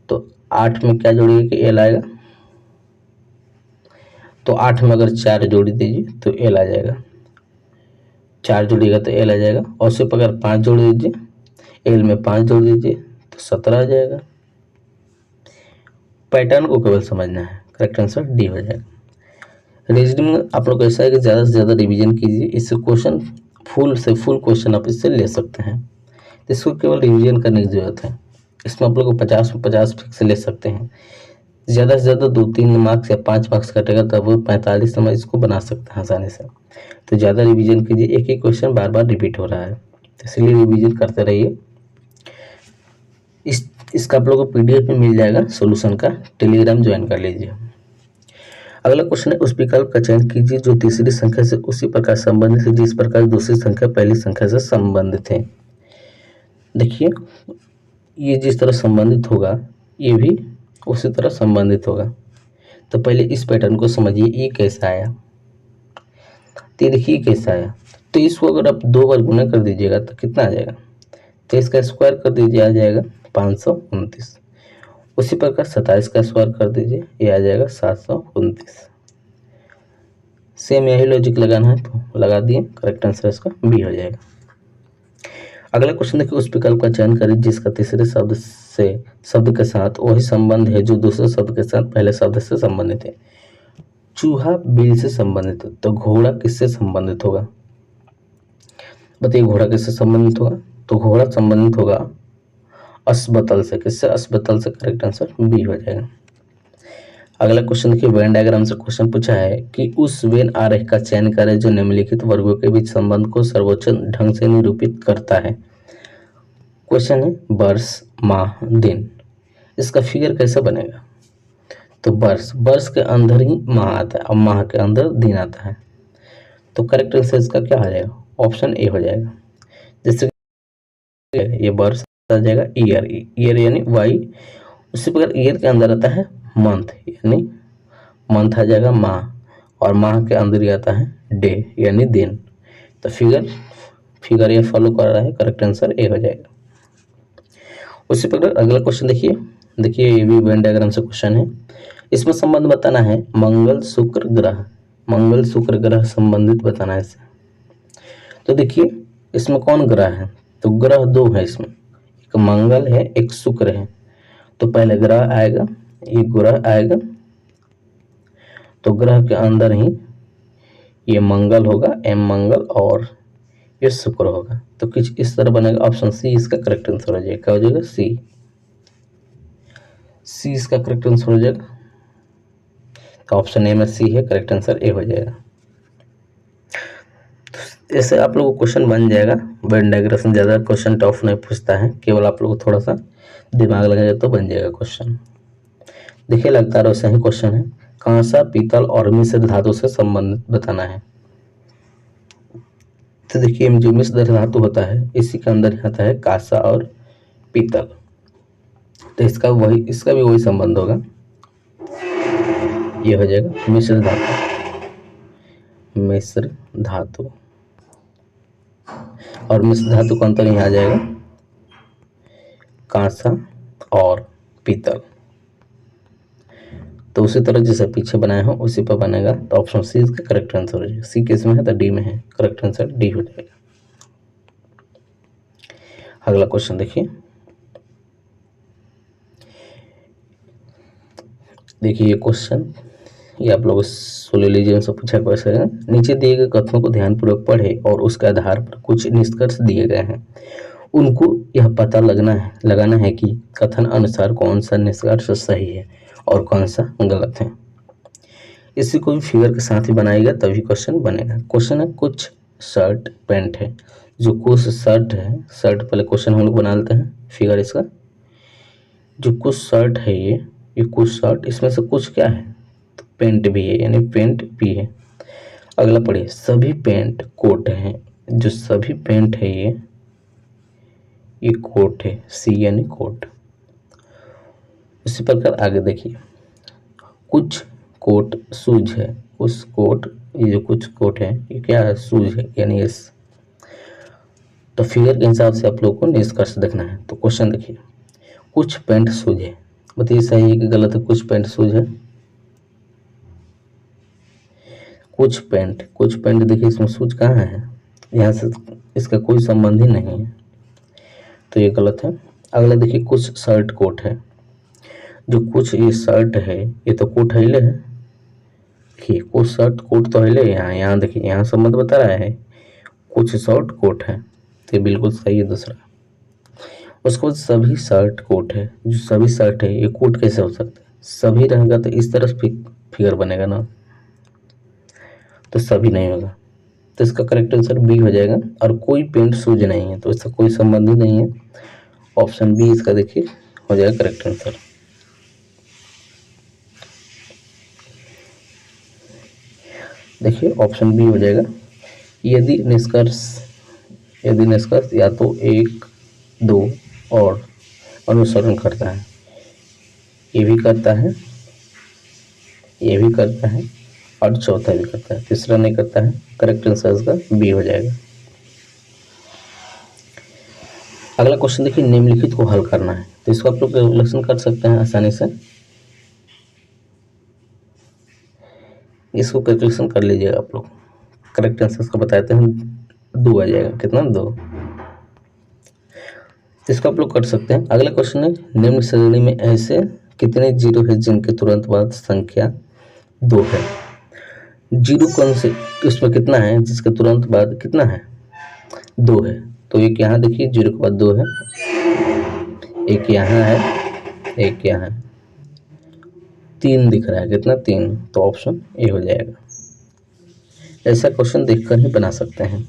तो 8 में क्या जोड़िएगा कि एल आएगा। तो 8 में अगर 4 जोड़ दीजिए तो एल आ जाएगा। 4 जोड़िएगा तो एल आ जाएगा। और उसी प्रकार 5 जोड़ दीजिए, एल में 5 जोड़ दीजिए तो 17 आ जाएगा। पैटर्न को केवल समझना है, करेक्ट आंसर डी हो जाएगा। रीजनिंग में आप लोग ऐसा है कि ज़्यादा से ज़्यादा रिवीजन कीजिए। इससे क्वेश्चन फुल क्वेश्चन आप इससे ले सकते हैं। तो इसको केवल रिवीजन करने की ज़रूरत है। इसमें आप लोग को 50 में 50 फिक्स ले सकते हैं। ज़्यादा से ज़्यादा 2-3 मार्क्स या 5 मार्क्स कटेगा तब वो 45 नंबर इसको बना सकते हैं आसानी से। तो ज़्यादा रिवीजन कीजिए, एक ही क्वेश्चन बार बार रिपीट हो रहा है, तो इसलिए रिवीजन करते रहिए। इसका आप लोगों को PDF में मिल जाएगा सॉल्यूशन का, टेलीग्राम ज्वाइन कर लीजिए। अगला क्वेश्चन है उस विकल्प का चयन कीजिए जो तीसरी संख्या से उसी प्रकार संबंधित है जिस प्रकार दूसरी संख्या पहली संख्या से संबंधित है। देखिए ये जिस तरह संबंधित होगा ये भी उसी तरह संबंधित होगा। तो पहले इस पैटर्न को समझिए, ये कैसा आया। तो देखिए कैसा आया। तो इसको अगर आप 2 बार गुना कर दीजिएगा तो कितना आ जाएगा, तो इसका स्क्वायर कर दीजिए, आ जाएगा 529। उसी प्रकार 27 का स्क्वायर कर दीजिए, ये आ जाएगा 729। सेम यही लॉजिक लगाना है तो लगा दिए, करेक्ट आंसर इसका बी हो जाएगा। अगला क्वेश्चन देखिए उस विकल्प का चयन करें जिसका तीसरे शब्द के साथ वही संबंध है जो दूसरे शब्द के साथ पहले शब्द से संबंधित है। चूहा बिल से संबंधित है, तो घोड़ा किससे संबंधित होगा। बताइए घोड़ा किससे संबंधित होगा, तो घोड़ा संबंधित होगा अस्पताल से। किससे, अस्पताल से, करेक्ट आंसर बी हो जाएगा। अगला क्वेश्चन देखिए वेन डायग्राम से क्वेश्चन पूछा है कि उस वेन आरेख का चयन करें जो निम्नलिखित वर्गों के बीच संबंध को सर्वोच्च ढंग से निरूपित करता है। क्वेश्चन है वर्ष, माह, दिन। इसका फिगर कैसे बनेगा, तो वर्ष के अंदर ही माह आता है और माह के अंदर दिन आता है। तो करेक्ट आंसर इसका क्या हो जाएगा, ऑप्शन ए हो जाएगा। जैसे ये वर्ष आ जाएगा, ईयर यानी वाई। उसी प्रकार ईयर के अंदर आता है मंथ, यानी मंथ आ जाएगा माह, और माह के अंदर ही आता है डे यानी दिन। तो फिगर ये फॉलो कर रहा है, करेक्ट आंसर ए हो जाएगा। उसी प्रकार अगला क्वेश्चन देखिए ये भी वेन डायग्राम से क्वेश्चन है। इसमें संबंध बताना है मंगल शुक्र ग्रह संबंधित बताना है इसे। तो देखिए इसमें कौन ग्रह है, तो ग्रह 2 है इसमें, एक मंगल है एक शुक्र है। तो पहले ग्रह आएगा, ये ग्रह आएगा, तो ग्रह के अंदर ही ये मंगल होगा, एम मंगल, और ये शुक्र होगा। तो कुछ इस तरह बनेगा, ऑप्शन सी इसका करेक्ट आंसर हो जाएगा। क्या हो जाएगा, सी। सी इसका करेक्ट आंसर हो जाएगा। तो ऑप्शन ए में सी है, करेक्ट आंसर ए हो जाएगा। ऐसे आप लोगों को क्वेश्चन बन जाएगा। वेन डायग्रेशन ज़्यादा क्वेश्चन टफ नहीं पूछता है, केवल आप लोग को थोड़ा सा दिमाग लगाएगा तो बन जाएगा क्वेश्चन। देखिए लगातार वैसा ही क्वेश्चन है, कांसा, पीतल और मिश्र धातु से संबंधित बताना है। तो देखिए जो मिश्र धातु होता है इसी के अंदर आता है कांसा और पीतल, तो इसका भी वही संबंध होगा, ये हो जाएगा मिश्र धातु। मिश्र धातु और मिश्र धातु का अंतर यहाँ आ जाएगा कांसा और पीतल। तो उसी तरह जैसे पीछे बनाए हो उसी पर बनेगा। तो ऑप्शन सी इसका करेक्ट आंसर हो जाएगा। सी किस में है तो डी में है, करेक्ट आंसर डी हो जाएगा। अगला क्वेश्चन देखिए, ये क्वेश्चन ये आप लोग सोलोलिज्म से पूछा क्वेश्चन है। नीचे दिए गए कथनों को ध्यानपूर्वक पढ़े और उसके आधार पर कुछ निष्कर्ष दिए गए हैं। उनको यह पता लगाना है कि कथन अनुसार कौन सा निष्कर्ष सही है और कौन सा गलत है। इसी को भी फिगर के साथ ही बनाएगा तभी क्वेश्चन बनेगा। क्वेश्चन है कुछ शर्ट पैंट है, जो कुछ शर्ट है, शर्ट पहले क्वेश्चन हम लोग बना लेते हैं फिगर इसका। जो कुछ शर्ट है ये कुछ शर्ट, इसमें से कुछ क्या है तो पैंट भी है, यानी पैंट भी है। अगला पढ़िए, सभी पैंट कोट हैं, जो सभी पैंट है ये कोट है, सी यानी कोट। इसी प्रकार आगे देखिए, कुछ कोट शूज है, उस कोट ये जो कुछ कोट है ये क्या है शूज है, यानी यस। तो फिगर के हिसाब से आप लोग को निष्कर्ष देखना है। तो क्वेश्चन देखिए, कुछ पैंट शूज है, बताइए सही है कि गलत है। कुछ पैंट शूज है, कुछ पैंट देखिए इसमें शूज कहाँ है, यहाँ से इसका कोई संबंध ही नहीं है, तो ये गलत है। अगला देखिए, कुछ शर्ट कोट है, जो कुछ ये शर्ट है ये तो कोट हिले है, देखिए कुछ शर्ट कोट तो हिले, यहाँ देखिए यहाँ संबंध बता रहा है, कुछ शर्ट कोट है, तो ये बिल्कुल सही है दूसरा। उसके बाद सभी शर्ट कोट है, जो सभी शर्ट है ये कोट कैसे हो सकता है, सभी रहेगा तो इस तरह फिगर बनेगा ना, तो सभी नहीं होगा, तो इसका करेक्ट आंसर बी हो जाएगा। और कोई पैंट शूज नहीं है, तो इसका कोई संबंध ही नहीं है, ऑप्शन बी इसका देखिए हो जाएगा करेक्ट आंसर। देखिए ऑप्शन बी हो जाएगा। यदि निष्कर्ष या तो 1, 2 और अनुसरण करता है, ये भी करता है, ये भी करता है और चौथा भी करता है, तीसरा नहीं करता है, करेक्ट आंसर इसका बी हो जाएगा। अगला क्वेश्चन देखिए, निम्नलिखित को हल करना है, तो इसको आप लोग कैलकुलेशन कर सकते हैं आसानी से, इसको कैलकुलेशन कर लीजिएगा आप लोग। करेक्ट आंसर इसका बताते हैं 2 आ जाएगा, कितना 2, इसको आप लोग कर सकते हैं। अगला क्वेश्चन है, निम्न श्रेणी में ऐसे कितने जीरो है जिनके तुरंत बाद संख्या 2 है। जीरो कौन से, उसमें कितना है जिसके तुरंत बाद कितना है 2 है, तो एक यहाँ देखिए जीरो के बाद 2 है, एक यहाँ है, एक यहाँ है, 3 दिख रहा है, कितना 3, तो ऑप्शन ए हो जाएगा। ऐसा क्वेश्चन देखकर ही बना सकते हैं।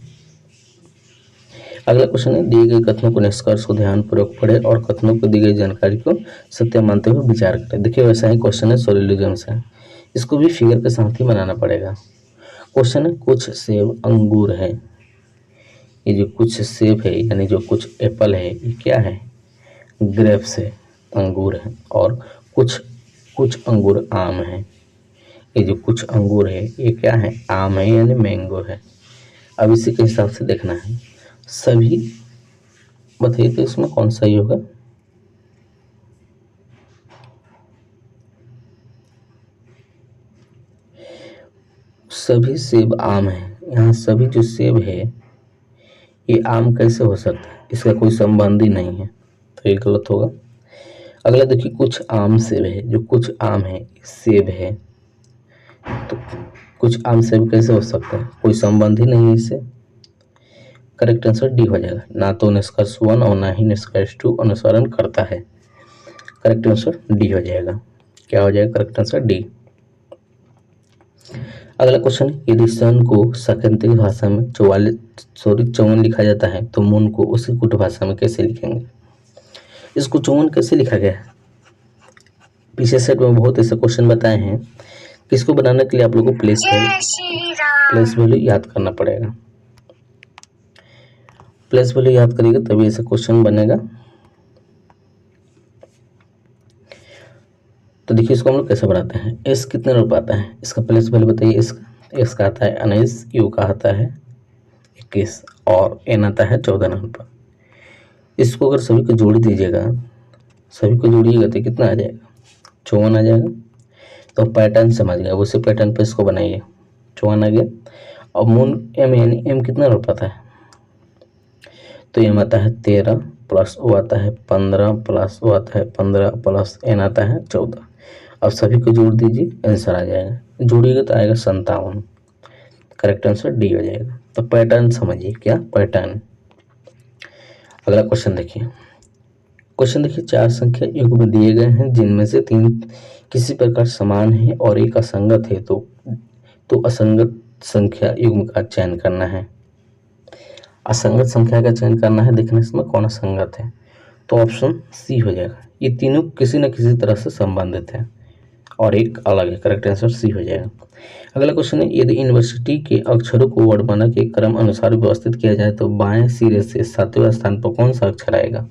अगला क्वेश्चन है, दिए गए कथनों को निष्कर्ष को ध्यानपूर्वक पढ़े और कथनों को दी गई जानकारी को सत्य मानते हुए विचार करें। देखिए वैसा ही क्वेश्चन है सोलिलोजिज्म से, इसको भी फिगर के साथ ही बनाना पड़ेगा। क्वेश्चन है, कुछ सेब अंगूर है, ये जो कुछ सेब है यानी जो कुछ एप्पल है ये क्या है ग्रेप्स है, अंगूर है, और कुछ अंगूर आम है, ये जो कुछ अंगूर है ये क्या है आम है यानी मैंगो है। अब इसी के हिसाब से देखना है, सभी बताइए तो इसमें कौन सा ही होगा, सभी सेब आम है, यहाँ सभी जो सेब है ये आम कैसे हो सकता है, इसका कोई संबंध ही नहीं है, तो ये गलत होगा। अगला देखिए, कुछ आम सेब है, जो कुछ आम है सेब है, तो कुछ आम सेब कैसे हो सकता है, कोई संबंध ही नहीं है इससे, करेक्ट आंसर डी हो जाएगा। ना तो निष्कर्ष 1 और ना ही निष्कर्ष 2 अनुसरण करता है, करेक्ट आंसर डी हो जाएगा। क्या हो जाएगा? Correct answer D. अगला क्वेश्चन, यदि सन को सांकेतिक भाषा में 54 लिखा जाता है तो मून को उसी कूट भाषा में कैसे लिखेंगे? इसको 54 कैसे लिखा गया है? पीछे सेट में बहुत ऐसे क्वेश्चन बताए हैं। किसको बनाने के लिए आप लोगों को प्लेस वैल्यू याद करना पड़ेगा। प्लेस वैल्यू याद करिएगा तभी ऐसा क्वेश्चन बनेगा। तो देखिए इसको हम लोग कैसे बनाते हैं। एस कितने रुपये आता है? इसका प्लेस वैल्यू बताइए। एस का आता है 19, यू का आता है 21 और एन आता है 14 रुपये। इसको अगर सभी को जोड़ दीजिएगा, सभी को जोड़िएगा तो कितना आ जाएगा? 54 आ जाएगा। तो पैटर्न समझ गए, उसी पैटर्न पे इसको बनाइए। 54 आ गया। और मून एम यानी एम कितना रुपये आता है? तो एम आता है 13 प्लस ओ आता है 15 प्लस ओ आता है 15 प्लस एन आता है 14। अब सभी को जोड़ दीजिए, आंसर आ जाएगा। जोड़िएगा तो आएगा 57। करेक्ट आंसर डी हो जाएगा। तो पैटर्न समझिए, क्या पैटर्न। अगला क्वेश्चन देखिए। क्वेश्चन देखिए, 4 संख्या युग्म दिए गए हैं जिनमें से 3 किसी प्रकार समान है और एक असंगत है, तो असंगत संख्या युग्म का चयन करना है। असंगत संख्या का चयन करना है, देखने इसमें कौन असंगत है। तो ऑप्शन सी हो जाएगा। ये तीनों किसी न किसी तरह से संबंधित हैं और एक अलग है। करेक्ट आंसर सी हो जाएगा। अगला क्वेश्चन है, यदि यूनिवर्सिटी के अक्षरों को वर्णमाला के क्रम अनुसार व्यवस्थित किया जाए तो बाएं सिरे से 7वें स्थान पर कौन सा अक्षर आएगा?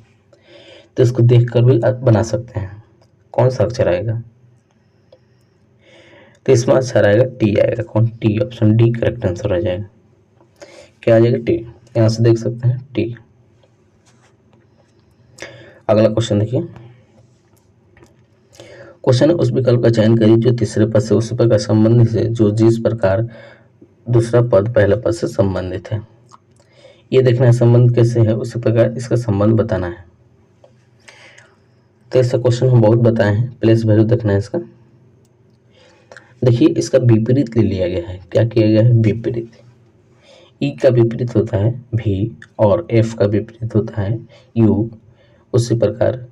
तो इसको देखकर भी बना सकते हैं। कौन सा अक्षर आएगा? तो इसमें अक्षर आएगा टी आएगा। कौन? T. Option D correct answer हो जाएगा। क्या आ जाएगा? टी। यहाँ से देख सकते हैं टी। अगला क्वेश्चन देखिए। क्वेश्चन है, उस विकल्प का चयन करिए जो तीसरे पद से उस पद का संबंधित है जो जिस प्रकार दूसरा पद पहले पद से संबंधित है। ये देखना है संबंध कैसे है, उसी प्रकार इसका संबंध बताना है। तो ऐसा क्वेश्चन हम बहुत बताए हैं। प्लेस वैल्यू देखना है इसका। देखिए इसका विपरीत ले लिया गया है। क्या किया गया है? विपरीत। ई का विपरीत होता है भी और एफ का विपरीत होता है यू। उसी प्रकार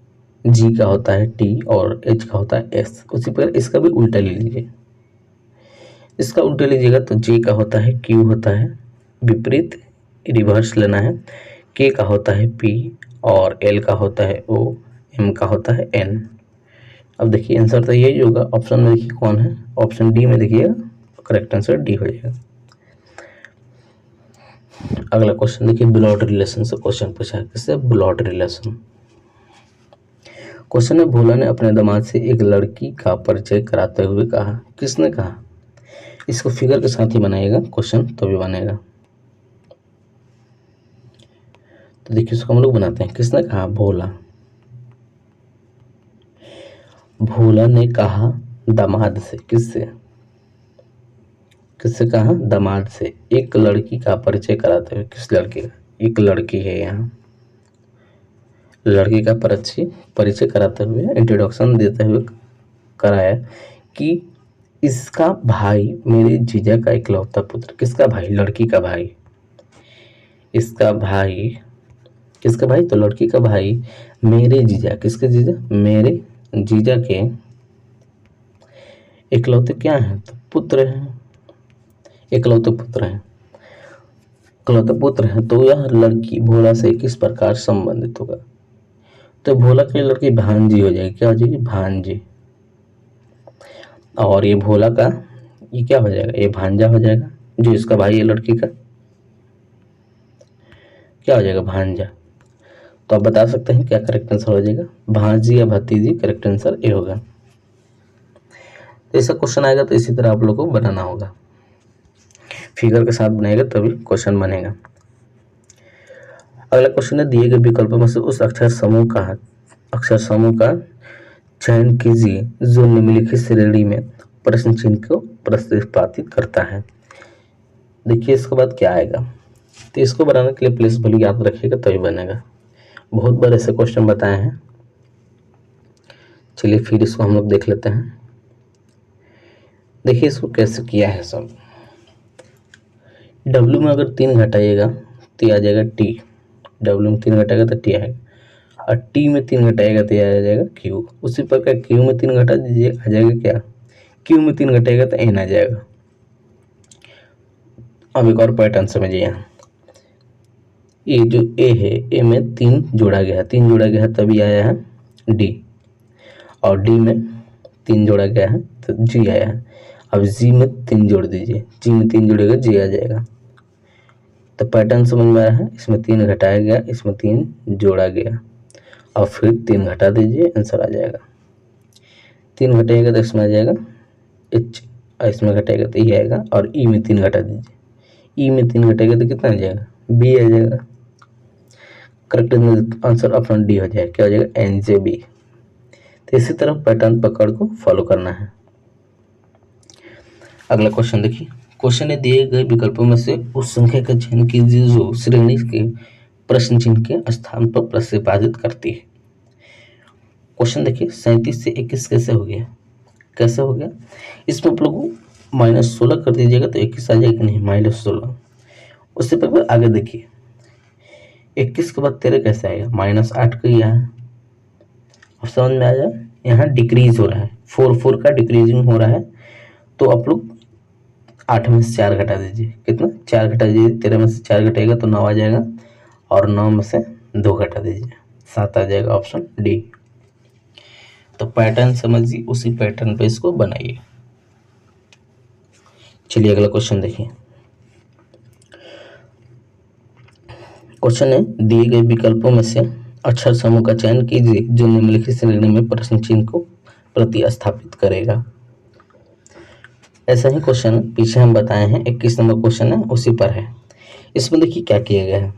जी का होता है टी और एच का होता है एस। उसी प्रकार इसका भी उल्टा ले लीजिए। इसका उल्टा लीजिएगा तो जे का होता है क्यू होता है, विपरीत रिवर्स लेना है। के का होता है पी और एल का होता है ओ, एम का होता है एन। अब देखिए आंसर तो यही होगा। ऑप्शन में देखिए कौन है? ऑप्शन डी में देखिएगा। करेक्ट आंसर डी हो जाएगा। अगला क्वेश्चन देखिए, ब्लड रिलेशन से क्वेश्चन पूछा है। किससे? Blood relation. क्वेश्चन है, भोला ने अपने दामाद से एक लड़की का परिचय कराते हुए कहा। किसने कहा? इसको फिगर के साथ ही बनाइएगा क्वेश्चन, तभी बनेगा। तो देखिए इसको हम लोग बनाते हैं। किसने कहा? भोला। भोला ने कहा दामाद से। किससे? किससे कहा? दामाद से एक लड़की का परिचय कराते हुए। किस लड़की का? एक लड़की है यहाँ। लड़की का परिचय कराते हुए, इंट्रोडक्शन देते हुए कराया कि इसका भाई मेरे जीजा का इकलौता पुत्र। किसका भाई? लड़की का भाई। इसका भाई, किसका भाई? तो लड़की का भाई मेरे जीजा। किसके जीजा? मेरे जीजा के इकलौते क्या हैं? तो पुत्र हैं। इकलौते पुत्र हैं। इकलौते पुत्र हैं। तो यह लड़की भोला से किस प्रकार संबंधित होगा? तो भोला की लड़की भांजी हो जाएगी। क्या हो जाएगी? भांजी। और ये भोला का ये क्या हो जाएगा? ये भांजा हो जाएगा, जो इसका भाई है लड़की का। क्या हो जाएगा? भांजा। तो आप बता सकते हैं क्या करेक्ट आंसर हो जाएगा? भांजी या भतीजी। करेक्ट आंसर ए होगा। तो ऐसा क्वेश्चन आएगा तो इसी तरह आप लोगों को बनाना होगा। फिगर के साथ बनाएगा तभी क्वेश्चन बनेगा। अगला क्वेश्चन है, दिए गए विकल्पों में से उस अक्षर समूह का चयन कीजिए जो निम्नलिखित श्रेणी में प्रश्न चिन्ह को प्रतिपादित करता है। देखिए इसके बाद क्या आएगा। तो इसको बनाने के लिए प्लेस वैल्यू याद रखिएगा तभी बनेगा। बहुत बार ऐसे क्वेश्चन बताए हैं। चलिए फिर इसको हम लोग देख लेते हैं। देखिए इसको कैसे किया है सब। डब्ल्यू में अगर 3 घटाइएगा तो आ जाएगा टी। डब्ल्यू में 3 घटाएगा तो टी आएगा। और टी में 3 घटाएगा तो यह आ जाएगा क्यू। उसी प्रकार क्यू में 3 घटा दीजिए, आ जाएगा क्या, क्यू में 3 घटाएगा तो एन आ जाएगा। अब एक और पैटर्न समझिए यहाँ, ये जो ए है, ए में 3 जोड़ा गया है, 3 जोड़ा गया है तभी आया है डी, और डी में 3 जोड़ा गया है तो जी आया है। अब जी में 3 जोड़ दीजिए, जी में 3 जोड़ेगा जी आ जाएगा। तो पैटर्न समझ में आया है, इसमें 3 घटाया गया, इसमें 3 जोड़ा गया, और फिर 3 घटा दीजिए, आंसर आ जाएगा। 3 घटाएगा तो इसमें आ जाएगा एच, और इसमें घटाएगा तो ये आएगा, और ई में 3 घटा दीजिए, ई में 3 घटाएगा तो कितना आ जाएगा, बी आ जाएगा। करेक्ट आंसर ऑप्शन डी हो जाएगा, क्या हो जाएगा, एन जे बी। तो इसी तरह पैटर्न पकड़ को फॉलो करना है। अगला क्वेश्चन देखिए, क्वेश्चन ने दिए गए विकल्पों में से उस संख्या का चयन कीजिए जो श्रेणी के प्रश्न चिन्ह के स्थान पर प्रतिपादित करती है। क्वेश्चन देखिए, 37 से 21 कैसे हो गया, कैसे हो गया, इसमें आप लोग -16 कर दीजिएगा तो 21 आ जाएगा, नहीं -16। उससे पहले आगे देखिए, 21 के बाद 13 कैसे आएगा, -8 का यह है। अब समझ में आ जाए, यहाँ डिक्रीज हो रहा है, 4 का डिक्रीजिंग हो रहा है, तो आप लोग 8 में से 4 घटा दीजिए, कितना, 4 घटा दीजिए, 13 में से 4 घटाएगा तो 9 आ जाएगा, और 9 में से 2 घटा दीजिए, 7 आ जाएगा, ऑप्शन डी। तो पैटर्न समझिए, उसी पैटर्न पे इसको बनाइए। चलिए अगला क्वेश्चन देखिए, क्वेश्चन है, दिए गए विकल्पों में से अक्षर समूह का चयन कीजिए जो निम्नलिखित श्रेणी में प्रश्न चिन्ह को प्रतिस्थापित करेगा। ऐसा ही क्वेश्चन पीछे हम बताए हैं, 21 नंबर क्वेश्चन है उसी पर है। इसमें देखिए क्या किया गया है,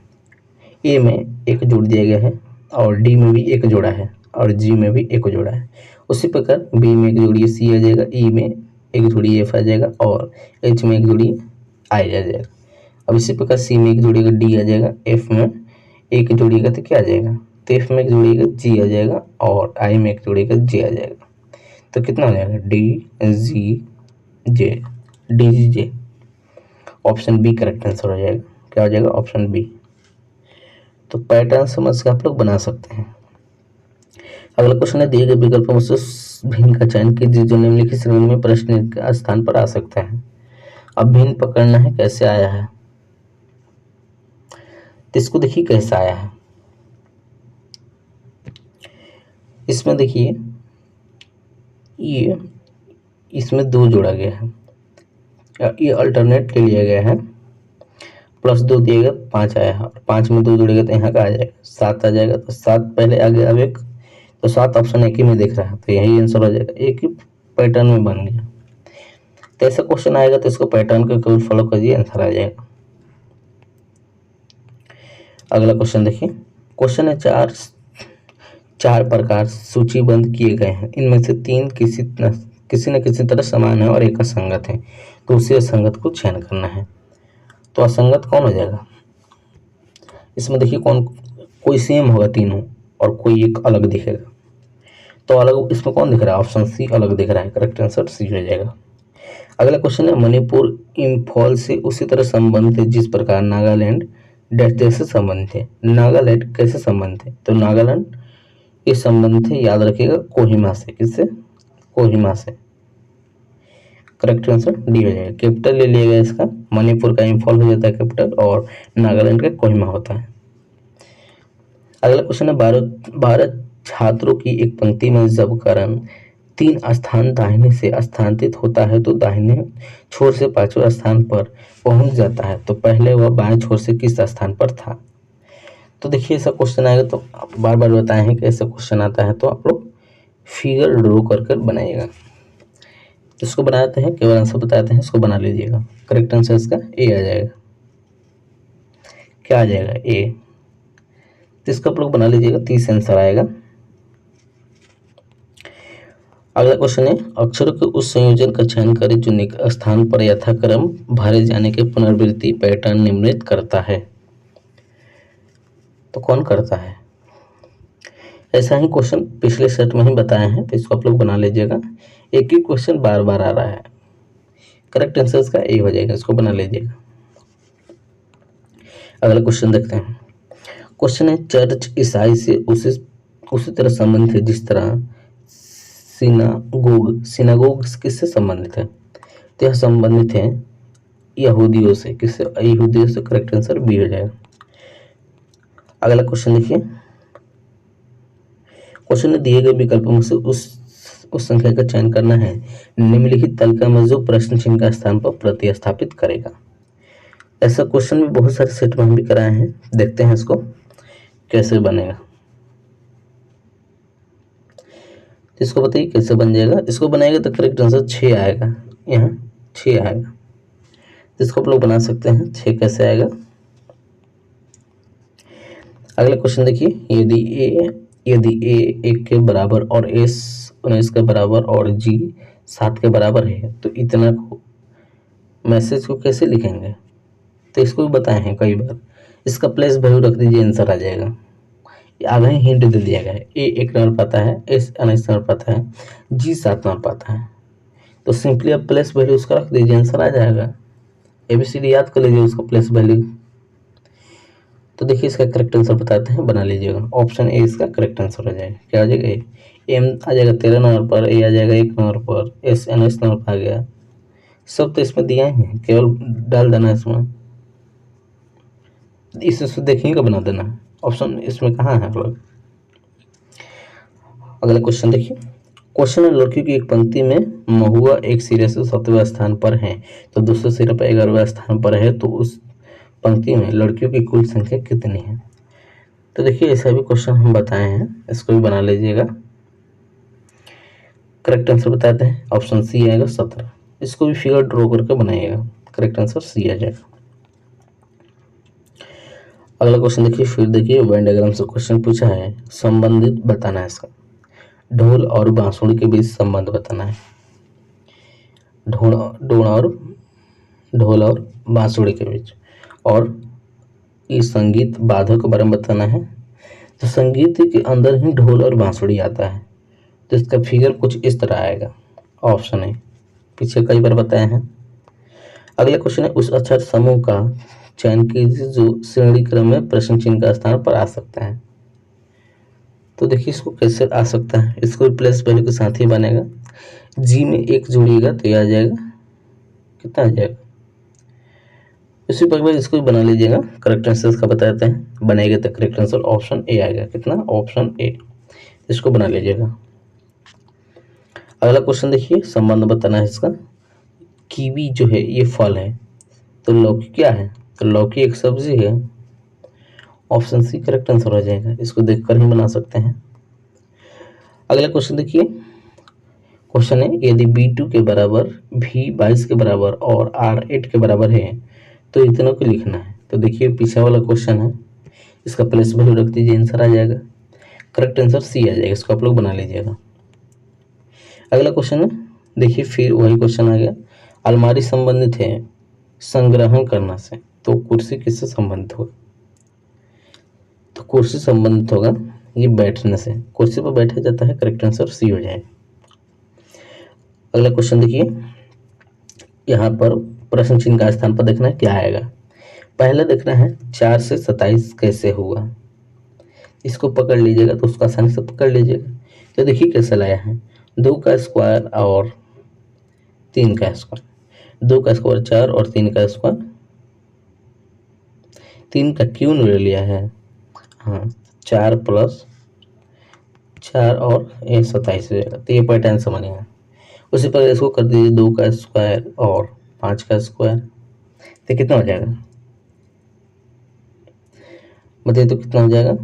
ए में 1 जोड़ दिया गया है, और डी में भी 1 जोड़ा है, और जी में भी 1 जोड़ा है। उसी प्रकार बी में 1 जोड़िए सी आ जाएगा, ई में 1 जोड़िए एफ आ जाएगा, और एच में 1 जोड़िए आई आ जाएगा। अब इसी प्रकार सी में 1 जोड़िएगा डी आ जाएगा, एफ में 1 जोड़िएगा तो क्या आ जाएगा, तो एफ में 1 जोड़िएगा जी आ जाएगा, और आई में 1 जोड़िएगा जे आ जाएगा। तो कितना हो जाएगा, डी जी जे, डी जी जे, ऑप्शन बी करेक्ट आंसर हो जाएगा। क्या हो जाएगा, ऑप्शन बी। तो पैटर्न समझ के आप लोग बना सकते हैं। अगला क्वेश्चन है, दिए गए विकल्पों में से भिन्न का चयन कीजिए जो निम्नलिखित श्रेणी में प्रश्न के स्थान पर आ सकता है। अब भिन्न पकड़ना है, कैसे आया है, तो इसको देखिए कैसे आया है। इसमें देखिए, ये इसमें 2 जोड़ा गया है, ये अल्टरनेट ले लिया गया है, +2 दिएगा 5 आया है, 5 में 2 जोड़ेगा तो यहाँ का आ जाएगा 7 आ जाएगा, तो 7 पहले आगे, अब 1, तो 7 ऑप्शन एक ही में दिख रहा है, तो यही आंसर हो जाएगा, एक ही पैटर्न में बन गया। तो ऐसा क्वेश्चन आएगा तो इसको पैटर्न को केवल फॉलो करिए, आंसर आ जाएगा। अगला क्वेश्चन देखिए, क्वेश्चन है, चार प्रकार सूचीबद्ध किए गए हैं, इनमें से 3 किसी न किसी तरह समान है और एक असंगत है, तो उसी असंगत को चयन करना है। तो असंगत कौन हो जाएगा, इसमें देखिए कोई सेम होगा तीनों और कोई एक अलग दिखेगा, तो अलग इसमें कौन दिख रहा है, ऑप्शन सी अलग दिख रहा है, करेक्ट आंसर सी हो जाएगा। अगला क्वेश्चन है, मणिपुर इम्फॉल से उसी तरह संबंधित है जिस प्रकार नागालैंड डैश से संबंधित है। नागालैंड कैसे संबंधित है, तो नागालैंड ये संबंधित है, याद रखिएगा, कोहिमा से, किससे, कोहिमा से, करेक्ट आंसर डी हो जाएगा। कैपिटल ले लिया गया इसका, मणिपुर का इम्फॉल हो जाता है कैपिटल, और नागालैंड का कोहिमा होता है। अगला क्वेश्चन है, 12 छात्रों की एक पंक्ति में जब करण 3 स्थान दाहिने से स्थानांतरित होता है तो दाहिने छोर से 5वें स्थान पर पहुंच जाता है, तो पहले वह बाएं छोर से किस स्थान पर था। तो देखिए ऐसा क्वेश्चन आएगा तो बार बार बताए हैं कि ऐसा क्वेश्चन आता है तो आप लोग फिगर ड्रॉ कर बनाइएगा। इसको बनाते हैं, केवल आंसर बताते हैं, इसको बना लीजिएगा। करेक्ट आंसर इसका ए आ जाएगा। क्या आ जाएगा, ए। तो इसको आप लोग बना लीजिएगा, 30 आंसर आएगा। अगला क्वेश्चन है, अक्षरों के उस संयोजन का चयन करें जो निक स्थान पर यथाक्रम भरे जाने के पुनरावृत्ति पैटर्न निम्नलिखित करता है। तो कौन करता है, ऐसा ही क्वेश्चन पिछले सेट में ही बताए हैं, तो इसको आप लोग बना लीजिएगा। एक ही क्वेश्चन बार बार आ रहा है, करेक्ट आंसर इसका ए हो जाएगा, इसको बना लीजिएगा। अगला क्वेश्चन देखते हैं। क्वेश्चन है, चर्च ईसाई से उसी उसी तरह संबंधित है जिस तरह सिनागोग किससे संबंधित है? तो यह संबंधित है यहूदियों से। किससे? यहूदियों से। करेक्ट आंसर बी हो जाएगा। अगला क्वेश्चन देखिए। क्वेश्चन में दिए गए विकल्पों में से उस संख्या का चयन करना है निम्नलिखित तालिका में जो प्रश्न चिन्ह का स्थान पर प्रतिस्थापित करेगा। ऐसा क्वेश्चन भी बहुत सारे सेट में हम भी कराए हैं, देखते हैं इसको कैसे बनेगा। इसको बताइए कैसे बन जाएगा। इसको बनाएगा तो करेक्ट आंसर 6 आएगा, यहाँ 6 आएगा। इसको आप लोग बना सकते हैं। 6 कैसे आएगा? अगला क्वेश्चन देखिए। यदि ए 1 के बराबर और एस 19 के बराबर और जी 7 के बराबर है तो इतना को मैसेज को कैसे लिखेंगे? तो इसको भी बताए हैं कई बार। इसका प्लेस वैल्यू रख दीजिए, आंसर आ जाएगा। आगे ही हिंट दे दिया गया है। ए 1 नंबर पाता है, एस 19 नंबर पाता है, जी 7 नंबर पाता है। तो सिंपली आप प्लेस वैल्यू उसका रख दीजिए, आंसर आ जाएगा। एबीसीडी याद कर लीजिए उसका प्लेस वैल्यू। तो देखिए इसका करेक्ट आंसर बताते हैं, बना लीजिएगा। ऑप्शन ए इसका करेक्ट आंसर हो जाएगा। क्या आ जाएगा? ए। एम आ जाएगा 13 नंबर पर, ए आ जाएगा 1 नंबर पर, एस 19 नंबर पर आ गया। सब तो इसमें दिया है, केवल डाल देना इसमें। इससे देखिए का बना देना। ऑप्शन इसमें कहाँ है लोग। अगला क्वेश्चन देखिए। क्वेश्चन है लड़कियों की एक पंक्ति में महुआ एक सिरे से 7वें स्थान पर है तो दूसरे सिरे पर 11वें स्थान पर है, तो उस पंक्ति में लड़कियों की कुल संख्या कितनी है? तो देखिए ऐसा भी क्वेश्चन हम बताए हैं, इसको भी बना लीजिएगा। करेक्ट आंसर बताते हैं। ऑप्शन सी आएगा 17। इसको भी फिगर ड्रॉ करके बनाइएगा। करेक्ट आंसर सी आ जाएगा। अगला क्वेश्चन देखिए। फिर देखिए वेन डायग्राम से क्वेश्चन पूछा है, संबंधित बताना है इसका। ढोल और बांसुरी के बीच संबंध बताना है। ढोल और बांसुरी के बीच, और इस संगीत बाधक के बारे में बताना है। तो संगीत के अंदर ही ढोल और बांसुरी आता है, तो इसका फिगर कुछ इस तरह आएगा। ऑप्शन है, पीछे कई बार बताए हैं। अगला क्वेश्चन है उस अक्षर समूह का चयन कीजिए जो श्रेणी क्रम में प्रश्न चिन्ह का स्थान पर आ सकता है। तो देखिए इसको कैसे आ सकता है। इसको प्लस वैल्यू के साथ ही बनेगा। जी में 1 जोड़िएगा तो यह आ जाएगा, कितना आ जाएगा। इसी प्रकार इसको भी बना लीजिएगा। करेक्ट आंसर इसका बताते हैं, बनेगा तो करेक्ट आंसर ऑप्शन ए आएगा। कितना? Option A. इसको बना लीजिएगा। अगला क्वेश्चन देखिए, संबंध बताना है इसका। कीवी जो है ये फल है, तो लौकी क्या है? तो लौकी एक सब्जी है। ऑप्शन सी करेक्ट आंसर हो जाएगा। इसको देखकर ही बना सकते हैं। अगला क्वेश्चन देखिए। क्वेश्चन है यदि B2 के बराबर V 22 के बराबर और R 8 के बराबर है तो इतनों को लिखना है। तो देखिए पीछे वाला क्वेश्चन है, इसका प्लेस वैल्यू रख दीजिए, आंसर आ जाएगा। करेक्ट आंसर सी आ जाएगा। इसको आप लोग बना लीजिएगा। अगला क्वेश्चन है देखिए, फिर वही क्वेश्चन आ गया। अलमारी संबंधित है संग्रहण करना से, तो कुर्सी किससे संबंधित होगा? तो कुर्सी संबंधित होगा ये बैठने से, कुर्सी पर बैठा जाता है। करेक्ट आंसर सी हो जाएगा। अगला क्वेश्चन देखिए, यहाँ पर प्रश्न चिन्ह का स्थान पर देखना है क्या आएगा। पहले देखना है 4 से 27 कैसे हुआ। इसको पकड़ लीजिएगा तो उसको आसानी से पकड़ लीजिएगा। तो देखिए कैसे लाया है, 2 का स्क्वायर और 3 का स्क्वायर। 2 का स्क्वायर 4 और 3 का स्क्वायर 3 का क्यों ले लिया है? हाँ, 4 प्लस 4 और 27 हो जाएगा। तो ये पैटर्न समझिए। उसी पर इसको कर दीजिए 2 का स्क्वायर और 5 का स्क्वायर, तो कितना हो जाएगा बताइए। तो कितना हो जाएगा?